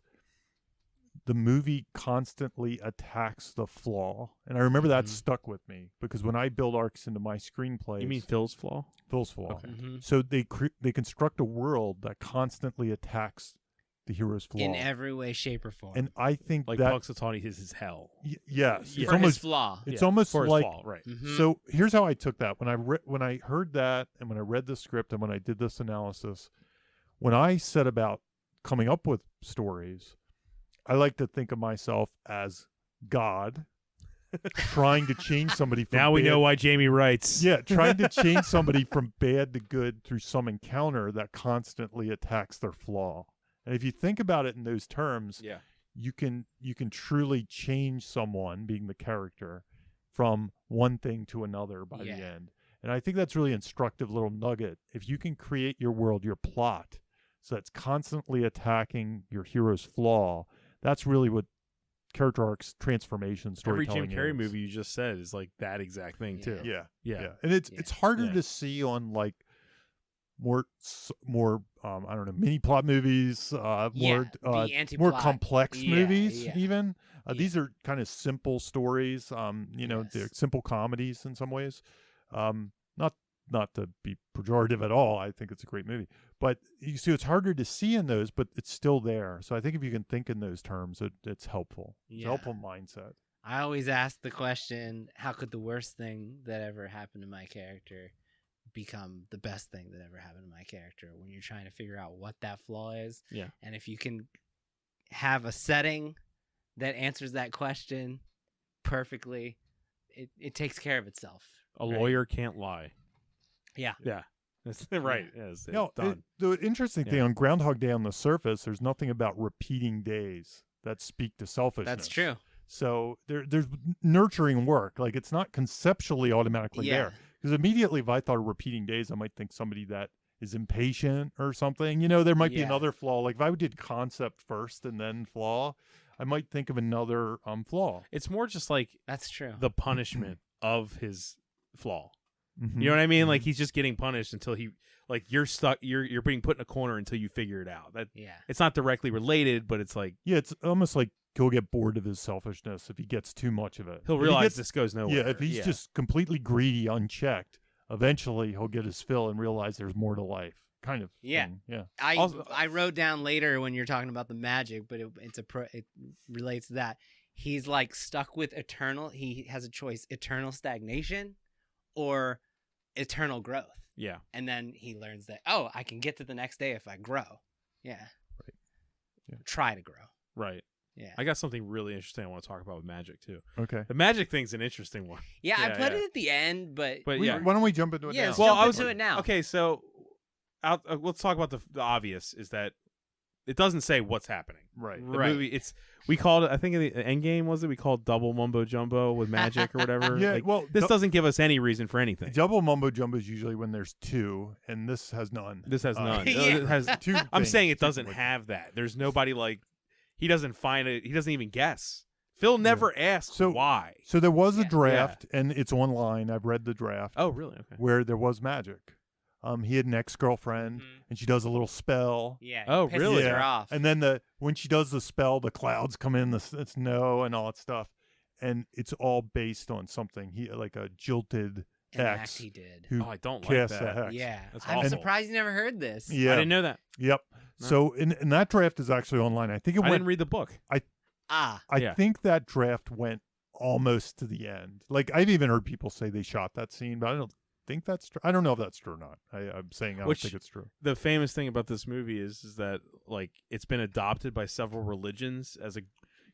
the movie constantly attacks the flaw. And I remember that Mhm. stuck with me because when I build arcs into my screenplays, You mean Phil's flaw? Phil's flaw. Okay. Mhm. So they construct a world that constantly attacks the hero's flaw. In every way, shape, or form. And I think Like that Punxsutawney is his hell. yes, Yeah. it's for almost his flaw. it's Yeah, almost for his like flaw, right? Mhm. so. Here's how I took that when I heard that, and when I read the script, and when I did this analysis. When I set about coming up with stories, I like to think of myself as God trying to change somebody from Now we bad- know why Jamie writes. Yeah, trying to change somebody from bad to good through some encounter that constantly attacks their flaw. And if you think about it in those terms, Yeah. you can truly change someone, being the character, from one thing to another by Yeah. the end. And I think that's really instructive little nugget. If you can create your world, your plot, so that's constantly attacking your hero's flaw, that's really what character arcs, transformation, Every storytelling Jim Carrey is. movie you just said is like that exact thing too. Yeah. Yeah. And it's Yeah. it's harder Yeah. to see on like more I don't know, mini plot movies, Yeah, more the more anti-plot. complex Yeah, movies yeah. even. Yeah. These are kind of simple stories, they're Yes. simple comedies in some ways. Not to be pejorative at all. I think it's a great movie. But you see it's harder to see in those, but it's still there. So I think if you can think in those terms, it's helpful. It's a Yeah. helpful mindset. I always ask the question, how could the worst thing that ever happened to my character become the best thing that ever happened to my character, when you're trying to figure out what that flaw is? Yeah. And if you can have a setting that answers that question perfectly, it takes care of itself. A right? lawyer can't lie. Yeah. Yeah. That's right. Yes. No, done. the interesting thing Yeah. on Groundhog Day on the surface, there's nothing about repeating days that speak to selfishness. That's true. So there's nurturing work. Like it's not conceptually automatically Yeah. there. Because immediately, if I thought of repeating days, I might think somebody that is impatient or something. There might be Yeah. another flaw. Like if I did concept first and then flaw, I might think of another flaw. It's more just like That's true. the punishment of his flaw. Mhm. You know what I mean? Mhm. Like he's just getting punished until you're stuck. You're being put in a corner until you figure it out. That Yeah. it's not directly related, but it's like Yeah, it's almost like he'll get bored of his selfishness if he gets too much of it. he'll If he realize gets- this goes nowhere. Yeah, if he's just completely greedy, unchecked, eventually he'll get his fill and realize there's more to life. Kind of. Yeah. thing. Yeah. I wrote down later when you're talking about the magic, but it relates to that. He's like stuck with eternal. He has a choice: eternal stagnation or eternal growth. yeah. And then he learns that I can get to the next day if I grow. Yeah. Right. Yeah. Try to grow. Right. Yeah. I got something really interesting I want to talk about with magic too. Okay. The magic thing's an interesting one. Yeah, I Yeah, put yeah. it at the end, but But Why don't we jump into it Yeah, now? let's Well, jump I was into it now. Okay, so let's talk about the obvious. Is that it doesn't say what's happening. Right. The Right. movie, we called it. I think in the end game was it? We called double mumbo jumbo with magic or whatever. Yeah, Like, well, this doesn't give us any reason for anything. double mumbo jumbo is usually when there's two, and this has none. This has none. Yeah. It has. Two. I'm things, saying it two doesn't conflicting- have that. There's nobody like. He doesn't find it. He doesn't even guess. Phil never asks So- why. So there was a Yeah. draft, and it's online. I've read the draft Oh, really? Okay. where there was magic. He had an ex-girlfriend, Mhm. and she does a little spell. Yeah. Oh, pisses really? her Yeah. off. And then when she does the spell, the clouds come in, the snow, and all that stuff, and it's all based on something. He like a jilted An ex act he did. who Oh, I don't like cast that. the hex. Yeah. That's I'm awful. surprised you never heard this. Yeah. I didn't know that. Yep. No. So and that draft is actually online. I think it I went. didn't read the book. Ah. I Yeah. think that draft went almost to the end. Like I've even heard people say they shot that scene, but I don't think that's true. I don't know if that's true or not. I'm saying I don't Which- think it's true. The famous thing about this movie is that like it's been adopted by several religions as a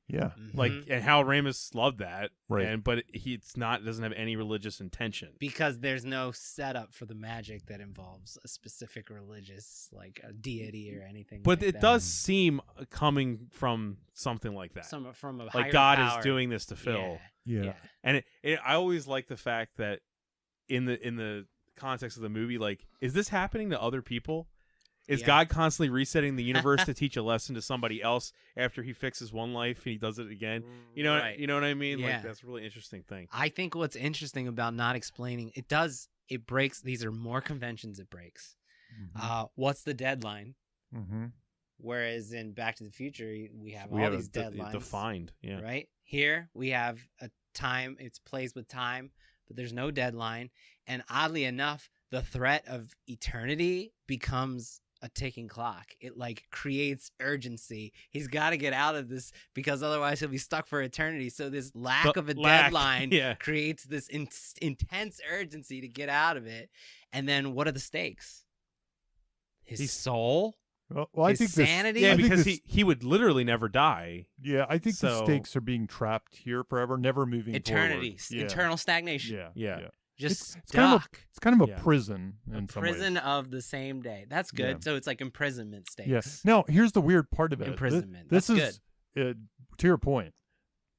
Yeah. like, Mhm. and Hal Ramis loved that. Right. But doesn't have any religious intention. Because there's no setup for the magic that involves a specific religious, like a deity or anything. But like it that. does seem coming from something like that. From a Like higher God power. is doing this to Phil. Yeah. Yeah. And I always like the fact that in the context of the movie, like, is this happening to other people? Is Yeah. God constantly resetting the universe to teach a lesson to somebody else after he fixes one life and he does it again? You know, Right. you know what I mean? Yeah. Like that's a really interesting thing. I think what's interesting about not explaining it breaks. These are more conventions it breaks. What's the deadline? Mm-hmm. Whereas in Back to the Future, we have We all have these deadlines defined. Yeah. right? Here we have a time. It plays with time, but there's no deadline. And oddly enough, the threat of eternity becomes a ticking clock. It like creates urgency. He's got to get out of this because otherwise he'll be stuck for eternity. So this lack of a deadline Yeah. creates this intense urgency to get out of it. And then what are the stakes? His soul, Well, I his think this, sanity. Yeah, I think because this- he would literally never die. Yeah, I think the So- stakes are being trapped here forever, never moving eternity, forward. Yeah. eternal stagnation. Yeah. Yeah. Just It's kind of stuck. It's kind of a Yeah. prison A in some prison ways. of the same day. That's good. Yeah. So it's like imprisonment stakes. Yeah. Now, here's the weird part of it. Imprisonment. This That's is to your point,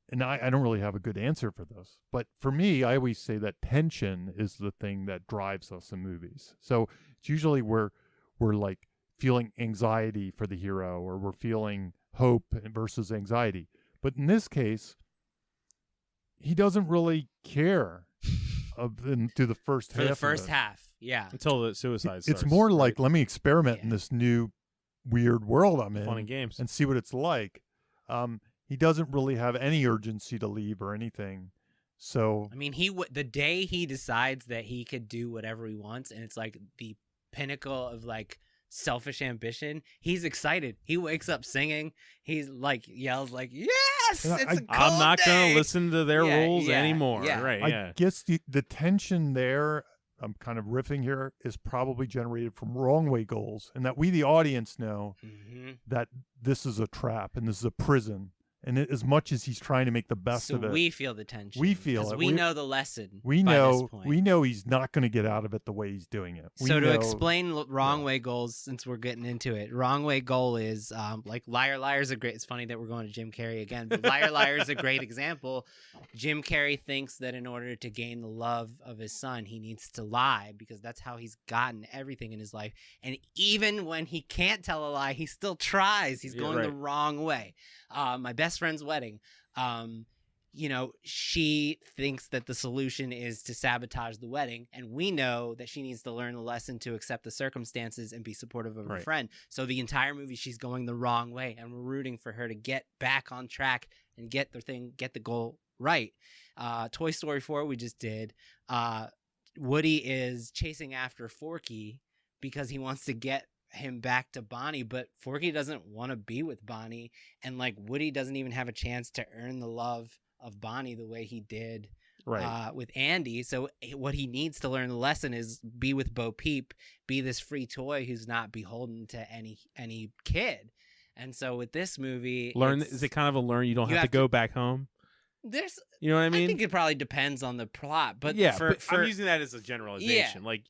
and I don't really have a good answer for this. But for me, I always say that tension is the thing that drives us in movies. So it's usually we're like feeling anxiety for the hero, or we're feeling hope versus anxiety. But in this case, he doesn't really care to the first For half. the of first it. half. Yeah. Until the suicide It's starts, more like, right? let me experiment in Yeah. this new weird world I'm in Fun and games. and see what it's like. He doesn't really have any urgency to leave or anything. So I mean, the day he decides that he could do whatever he wants, and it's like the pinnacle of like selfish ambition, he's excited. He wakes up singing. He's like yells like, "Yes, And it's a cold I'm not day!" gonna listen to their Yeah, rules yeah, anymore. yeah. Right? I Yeah. guess the tension there, I'm kind of riffing here, is probably generated from wrong way goals, and that we, the audience, know Mhm. that this is a trap and this is a prison. And as much as he's trying to make the best So of it, we feel the tension. We feel 'cause it. We We- know the lesson. we by this know point. he's not going to get out of it the way he's doing it. We So to know- explain wrong yeah. way goals, since we're getting into it, wrong way goal is like Liar Liar is a great. It's funny that we're going to Jim Carrey again, but Liar Liar is a great example. Jim Carrey thinks that in order to gain the love of his son, he needs to lie because that's how he's gotten everything in his life. And even when he can't tell a lie, he still tries. He's Yeah, going the right. wrong way. My best friend's wedding. she thinks that the solution is to sabotage the wedding, and we know that she needs to learn the lesson to accept the circumstances and be supportive of her friend. So the entire movie, she's going the wrong way, and we're rooting for her to get back on track and get the goal right. Toy Story 4 we just did. Woody is chasing after Forky because he wants to get him back to Bonnie, but Forky doesn't want to be with Bonnie, and like Woody doesn't even have a chance to earn the love of Bonnie the way he did with Andy. So what he needs to learn the lesson is be with Bo Peep, be this free toy who's not beholden to any kid. And so with this movie, is it kind of a learn you don't have to go back home? There's, you know what I mean? I think it probably depends on the plot, but I'm using that as a generalization. Like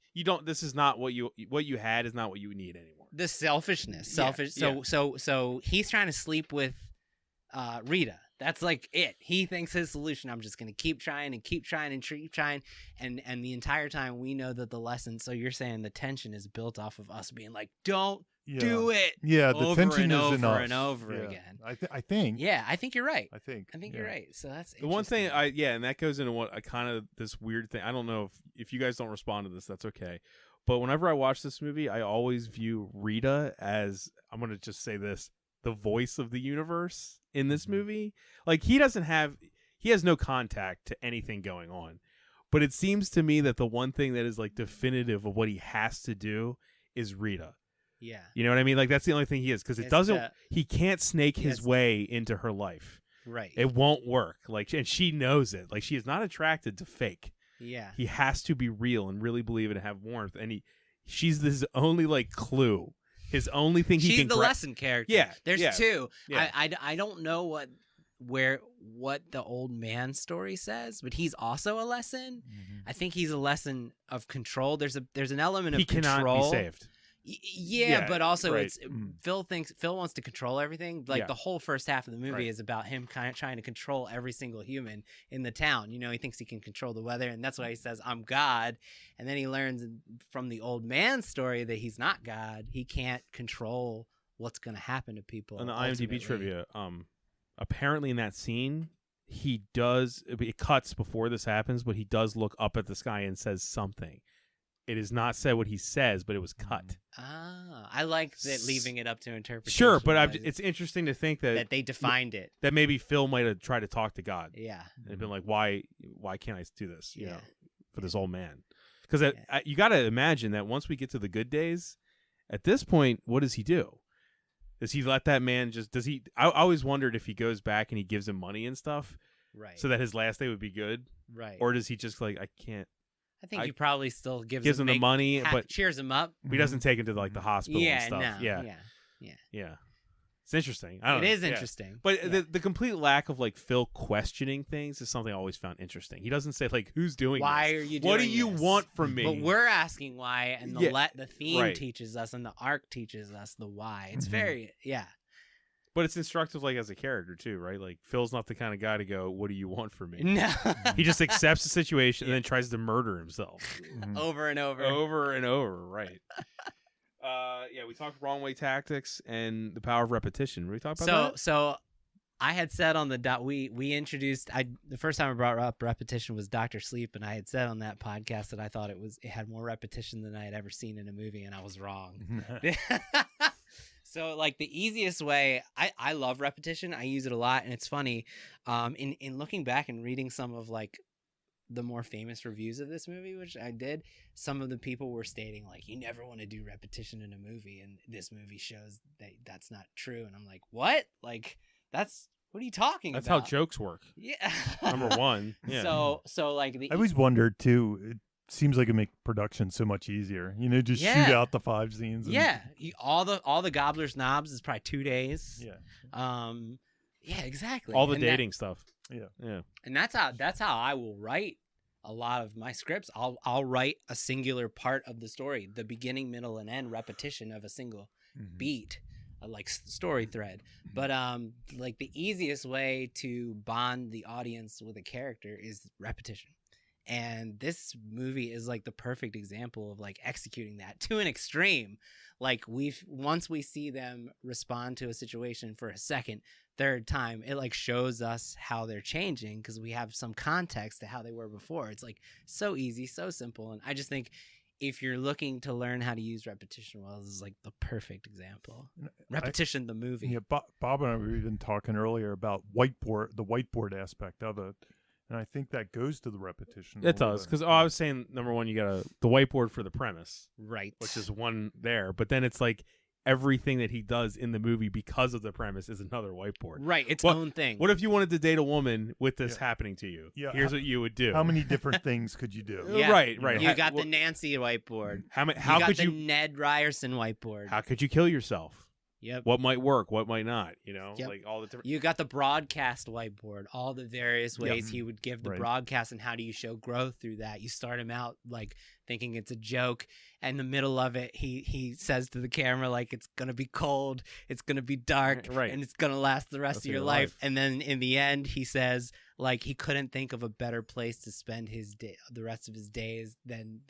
this is not what you had is not what you need anymore. The selfishness. So he's trying to sleep with Rita. That's like it. He thinks his solution, I'm just going to keep trying and keep trying and keep trying. And the entire time we know that the lesson, so you're saying the tension is built off of us being like, don't do it. Yeah, the tension is enough. Over and over again. I think. Yeah, I think you're right. I think you're right. So that's the one thing and that goes into what I kind of this weird thing. I don't know if you guys don't respond to this, that's okay. But whenever I watch this movie, I always view Rita as, I'm going to just say this, the voice of the universe in this movie. Like he has no contact to anything going on, but it seems to me that the one thing that is like definitive of what he has to do is Rita. Yeah. You know what I mean? Like that's the only thing he is, because he can't snake his way into her life. Right. It won't work. Like, and she knows it. Like she is not attracted to fake. Yeah. He has to be real and really believe it and have warmth. And she's his only like clue. His only thing She's the lesson character. Yeah. There's two. Yeah. I don't know what the old man story says, but he's also a lesson. Mm-hmm. I think he's a lesson of control. There's an element of control. He cannot be saved. Yeah, but also it's Phil wants to control everything. Like the whole first half of the movie is about him kind of trying to control every single human in the town. He thinks he can control the weather, and that's why he says, I'm God. And then he learns from the old man story that he's not God. He can't control what's going to happen to people. On the IMDb trivia, apparently in that scene, it cuts before this happens, but he does look up at the sky and says something. It is not said what he says, but it was cut. I like that, leaving it up to interpretation. Sure, but it's interesting to think that they defined it. That maybe Phil might have tried to talk to God. Yeah, and been like, why can't I do this? For this old man. Because you got to imagine that once we get to the good days, at this point, what does he do? Does he let that man I always wondered if he goes back and he gives him money and stuff, right? So that his last day would be good, right? Or does he just like, I can't? I think he probably still gives him the money, but cheers him up. He doesn't take him to like the hospital and stuff. No, yeah. It's interesting. It is interesting. But the complete lack of like Phil questioning things is something I always found interesting. He doesn't say like, who's doing why this? Are you doing what do you this? Want from me? But we're asking why, and the theme teaches us, and the arc teaches us the why. It's very But it's instructive, like, as a character, too, right? Like, Phil's not the kind of guy to go, what do you want from me? No. He just accepts the situation and then tries to murder himself. Over and over. Over and over, right. We talked wrong way tactics and the power of repetition. Did we talk about that? So I had said on the we introduced, the first time I brought up repetition was Dr. Sleep, and I had said on that podcast that I thought it had more repetition than I had ever seen in a movie, and I was wrong. So, like, the easiest way, I love repetition. I use it a lot, and it's funny. In looking back and reading some of, like, the more famous reviews of this movie, which I did, some of the people were stating, like, you never want to do repetition in a movie, and this movie shows that that's not true. And I'm like, what? Like, what are you talking about? That's how jokes work. Yeah. Number one. Yeah. So like, I always wondered, too, seems like it make production so much easier. Just shoot out the 5 scenes. All the Gobbler's Knobs is probably 2 days. Yeah. Exactly. All the dating stuff. Yeah. And that's how I will write a lot of my scripts. I'll write a singular part of the story, the beginning, middle, and end repetition of a single beat, like story thread. But like the easiest way to bond the audience with a character is repetition. And this movie is like the perfect example of like executing that to an extreme. like once we see them respond to a situation for a second, third time, it like shows us how they're changing because we have some context to how they were before. It's like so easy, so simple. And I just think if you're looking to learn how to use repetition well, this is like the perfect example. Repetition, the movie. Yeah, Bob and I were even talking earlier about the whiteboard aspect of it. And I think that goes to the repetition. It does, because I was saying, number one, you got the whiteboard for the premise, right? Which is one there, but then it's like everything that he does in the movie because of the premise is another whiteboard, right? Its own thing. What if you wanted to date a woman with this happening to you? Yeah, here's what you would do. How many different things could you do? Yeah. Right. You got the Nancy whiteboard. How could you Ned Ryerson whiteboard? How could you kill yourself? Yep. What might work? What might not? Yep. Like all the different. You got the broadcast whiteboard, all the various ways he would give the broadcast, and how do you show growth through that? You start him out like thinking it's a joke, and in the middle of it, he says to the camera like it's gonna be cold, it's gonna be dark, and it's gonna last the rest of your life. And then in the end, he says like he couldn't think of a better place to spend the rest of his days than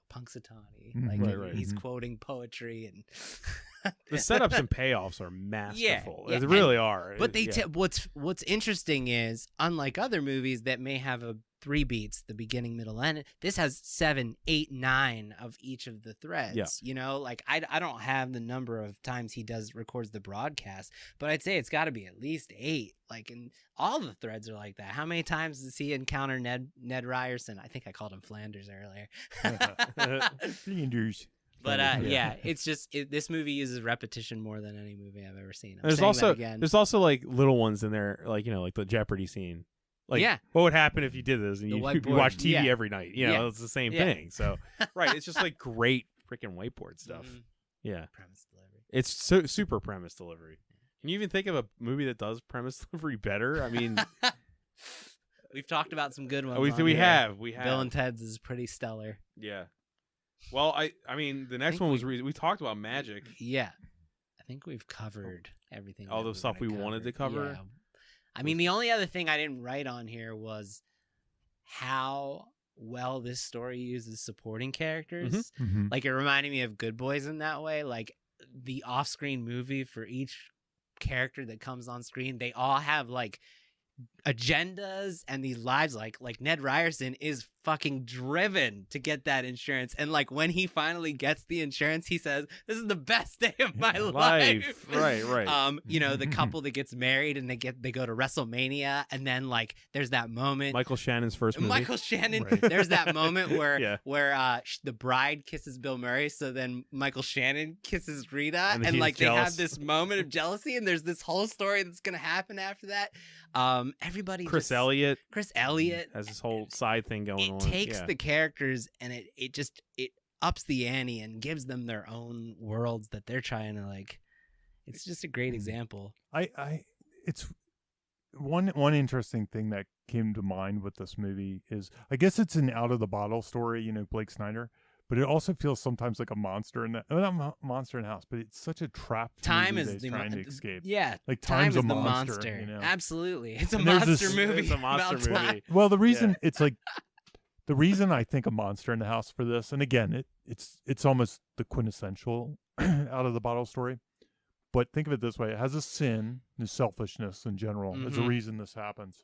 Punxsutawney. Like he's quoting poetry and. The setups and payoffs are masterful. Yeah. They really are. But what's interesting is, unlike other movies that may have a 3 beats, the beginning, middle, end, this has 7, 8, 9 of each of the threads. Yeah. You know, like I don't have the number of times he records the broadcast, but I'd say it's got to be at least 8. Like, and all the threads are like that. How many times does he encounter Ned Ryerson? I think I called him Flanders earlier. Flanders. But it's just this movie uses repetition more than any movie I've ever seen. There's also like little ones in there, like like the Jeopardy scene. Like, what would happen if you did this and you watch TV every night? It's the same thing. So, it's just like great freaking whiteboard stuff. Yeah, premise delivery. It's super premise delivery. Can you even think of a movie that does premise delivery better? I mean, we've talked about some good ones. We have. Bill and Ted's is pretty stellar. Yeah. Well, I mean, the next one was we talked about magic. Yeah, I think we've covered everything. All the stuff we wanted to cover. Yeah. I mean, the only other thing I didn't write on here was how well this story uses supporting characters. Mm-hmm. Like, it reminded me of Good Boys in that way. Like, the off-screen movie for each character that comes on screen, they all have like agendas and these lives. Like Ned Ryerson is fucking driven to get that insurance, and like when he finally gets the insurance, he says, "This is the best day of my life." Right. The couple that gets married and they go to WrestleMania, and then like there's that moment. Michael Shannon's first movie. Michael Shannon. There's that moment where the bride kisses Bill Murray, so then Michael Shannon kisses Rita, and like they have this moment of jealousy, and there's this whole story that's gonna happen after that. Everybody. Chris Elliott has this whole side thing going on. It takes the characters and it ups the ante and gives them their own worlds that they're trying to like. It's just a great example. It's one interesting thing that came to mind with this movie is, I guess it's an out of the bottle story, Blake Snyder, but it also feels sometimes like a monster in that, not monster in the house, but it's such a trap. Time is trying to escape. Yeah, like time's a the monster. Absolutely, it's a monster movie. It's a monster movie. Well, the reason it's like. The reason I think a monster in the house for this, and again, it's almost the quintessential out of the bottle story, but think of it this way: it has a sin, the selfishness in general. There's a reason this happens.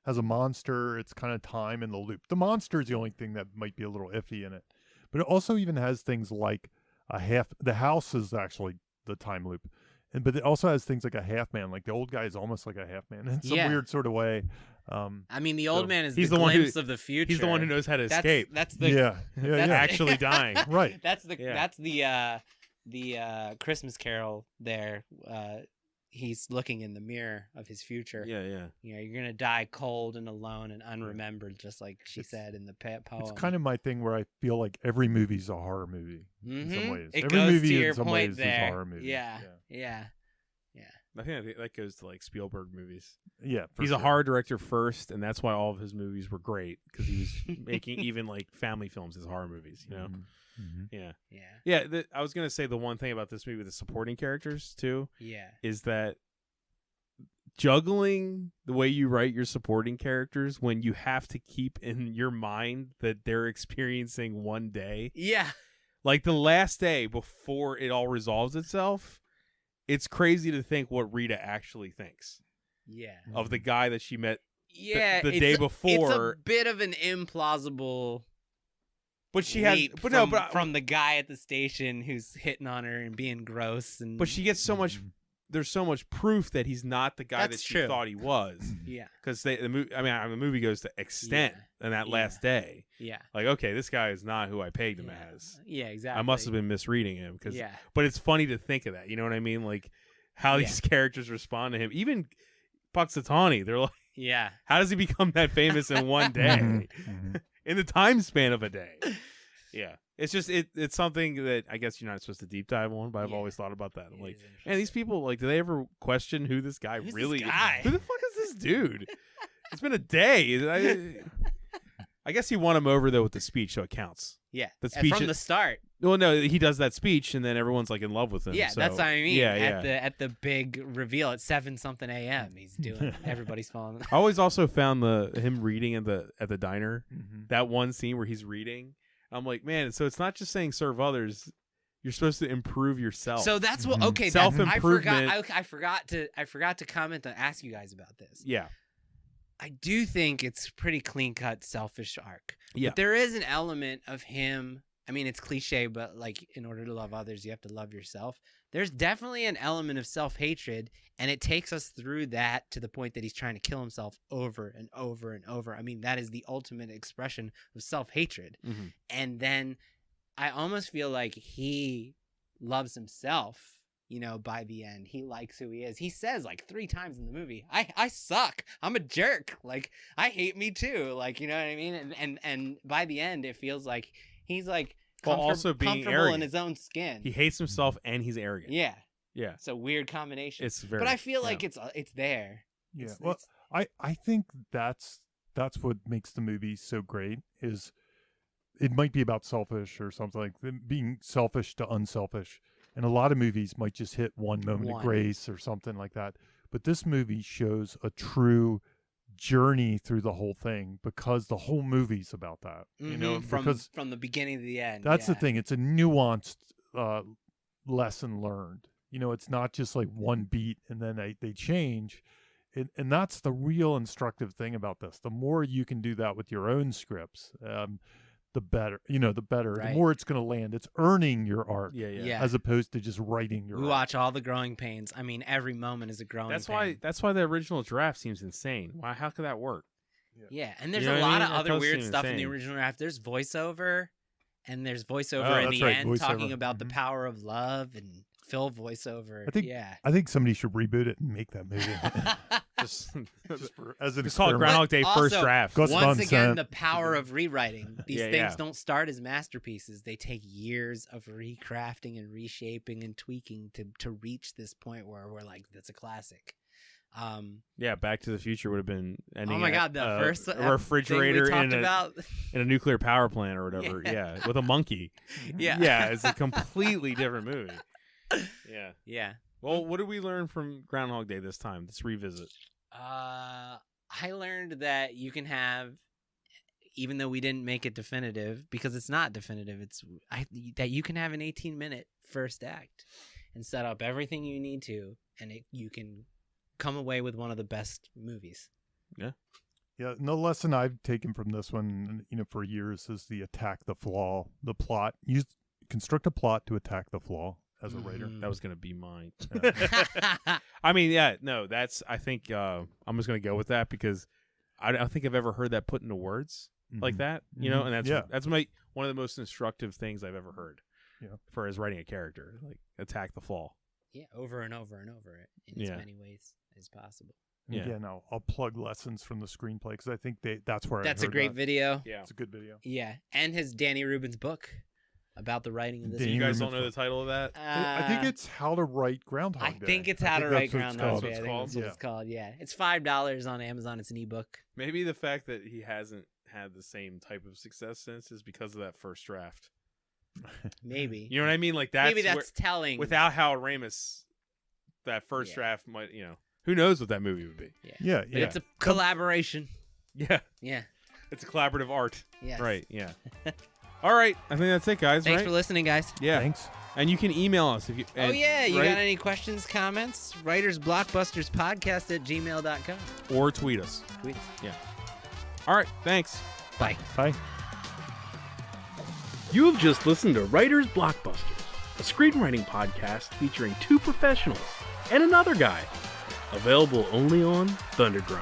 Has a monster, it's kind of time in the loop. The monster is the only thing that might be a little iffy in it, but it also even has things like the house is actually the time loop. But it also has things like a half man. Like the old guy is almost like a half man in some weird sort of way. I mean, the old man is the glimpse of the future. He's the one who knows how to escape. That's the actually dying. Right. That's the Christmas Carol there. He's looking in the mirror of his future. Yeah. You're gonna die cold and alone and unremembered, just like she said in the poem. It's kind of my thing where I feel like every movie's a horror movie in some ways. It every goes movie to your in some point ways there. is a horror movie. Yeah. I think that goes to like Spielberg movies. Yeah, he's a horror director first, and that's why all of his movies were great, because he was making even like family films as horror movies. Yeah. I was gonna say the one thing about this movie, the supporting characters too, is that juggling the way you write your supporting characters when you have to keep in your mind that they're experiencing one day. Yeah. Like the last day before it all resolves itself, it's crazy to think what Rita actually thinks Yeah. of the guy that she met Yeah. the day before. It's a bit of an implausible. But she has, leap but from, no, but from the guy at the station who's hitting on her and being gross, and but she gets so much. There's so much proof that he's not the guy That's that she true. thought he was. yeah, Because the movie goes to extent in that last day. yeah, Like, okay, this guy is not who I pegged him as. yeah, exactly. I must have been misreading him. Yeah, But it's funny to think of that. You know what I mean? Like how these characters respond to him. Even Puxatawny, they're like, yeah, how does he become that famous in one day? In the time span of a day. Yeah. It's just it's something that I guess you're not supposed to deep dive on, but I've always thought about that. I'm like, man, these people, like, do they ever question who this guy really is? Who the fuck is this dude? It's been a day. I guess he won him over though with the speech, so it counts. yeah. The speech from the start. Well, no, he does that speech, and then everyone's like in love with him. Yeah, so, that's what I mean. Yeah, at the big reveal at 7-something a.m. He's doing. Everybody's falling. I always also found him reading at the diner. Mm-hmm. That one scene where he's reading. I'm like, man, so it's not just saying serve others. You're supposed to improve yourself. So that's what. Okay, Self-improvement. I forgot to comment and ask you guys about this. Yeah. I do think it's pretty clean cut, selfish arc. Yeah. But there is an element of him. I mean, it's cliche, but like, in order to love others, you have to love yourself. There's definitely an element of self-hatred, and it takes us through that to the point that he's trying to kill himself over and over and over. I mean, that is the ultimate expression of self-hatred. Mm-hmm. And then I almost feel like he loves himself, you know, by the end. He likes who he is. He says like 3 times in the movie, I suck. I'm a jerk. Like, I hate me too. Like, you know what I mean? And by the end, it feels like he's like also being comfortable arrogant in his own skin. He hates himself and he's arrogant. Yeah. Yeah. It's a weird combination. It's very. But I feel like it's there. Yeah. It's- Well, I think that's what makes the movie so great. Is it might be about selfish or something, like being selfish to unselfish. And a lot of movies might just hit one moment of grace or something like that. But this movie shows a true journey through the whole thing, because the whole movie's about that. You know, from because the beginning to the end. that's the thing. It's a nuanced lesson learned. You know, it's not just like one beat and then they change. And that's the real instructive thing about this. The more you can do that with your own scripts, the better. You know, the better. Right. The more it's going to land. It's earning your arc, Yeah. as opposed to just writing your We arc. watch all the growing pains. I mean, every moment is a growing pain. That's why the original draft seems insane. Why? How could that work? Yeah, and there's You know a what I lot mean? of That other does weird seem stuff in the insane. original draft. There's voiceover, and there's voiceover Oh, in that's the right, end talking voiceover. about the Mhm. power of love, and Phil voiceover. I think somebody should reboot it and make that movie. Just As an it's called experiment. Groundhog Day Also, first draft. Gus Once Van again, Sant. the power of rewriting. These Yeah, things yeah. don't start as masterpieces. They take years of recrafting and reshaping and tweaking to reach this point where we're like, that's a classic. Yeah, Back to the Future would have been ending. Oh my at, God, the first a refrigerator thing we talked in about. a nuclear power plant or whatever. Yeah. Yeah, with a monkey. Yeah. Yeah, it's a completely different movie. Yeah. Yeah. Well, what did we learn from Groundhog Day this time? Let's revisit. I learned that you can have, even though we didn't make it definitive, because it's not definitive, that you can have an 18-minute first act and set up everything you need to, and you can come away with one of the best movies. Yeah, no lesson I've taken from this one, you know, for years is the attack the flaw, the plot. You construct a plot to attack the flaw as a writer. Mhm. That was going to be mine. I mean, yeah, no, I think I'm just going to go with that because I don't think I've ever heard that put into words like that, you know, and that's one of the most instructive things I've ever heard. Yeah. For as writing a character, like attack the flaw. Yeah, over and over and over in as many ways as possible. And again, I'll plug lessons from the screenplay because I think that's where That's I a heard great that. video. Yeah. It's a good video. Yeah, and his Danny Rubin's book about the writing of this. Danny You guys Rubin's don't know the title of that? I think it's How to Write Groundhog I Day. think it's I How think to Write that's what it's Groundhog called. Day. I That's think what that's what it's called. Yeah, it's $5 on Amazon. It's an ebook. Maybe the fact that he hasn't had the same type of success since is because of that first draft. Maybe. You know what I mean? Like Maybe that's telling. without Hal Ramis, that first draft might, you know, who knows what that movie would be? Yeah. But it's a collaboration. Yeah, Yeah. it's a collaborative art. Yes. Right. Yeah. All right, I think that's it, guys. Thanks right? for listening, guys. Yeah, Thanks. and you can email us if you. Oh, and- yeah. You right? got any questions, comments? WritersBlockbustersPodcast@gmail.com. Or tweet us. Tweet us. Yeah. All right, thanks. Bye. Bye. You have just listened to Writers Blockbusters, a screenwriting podcast featuring two professionals and another guy. Available only on Thundergrunt.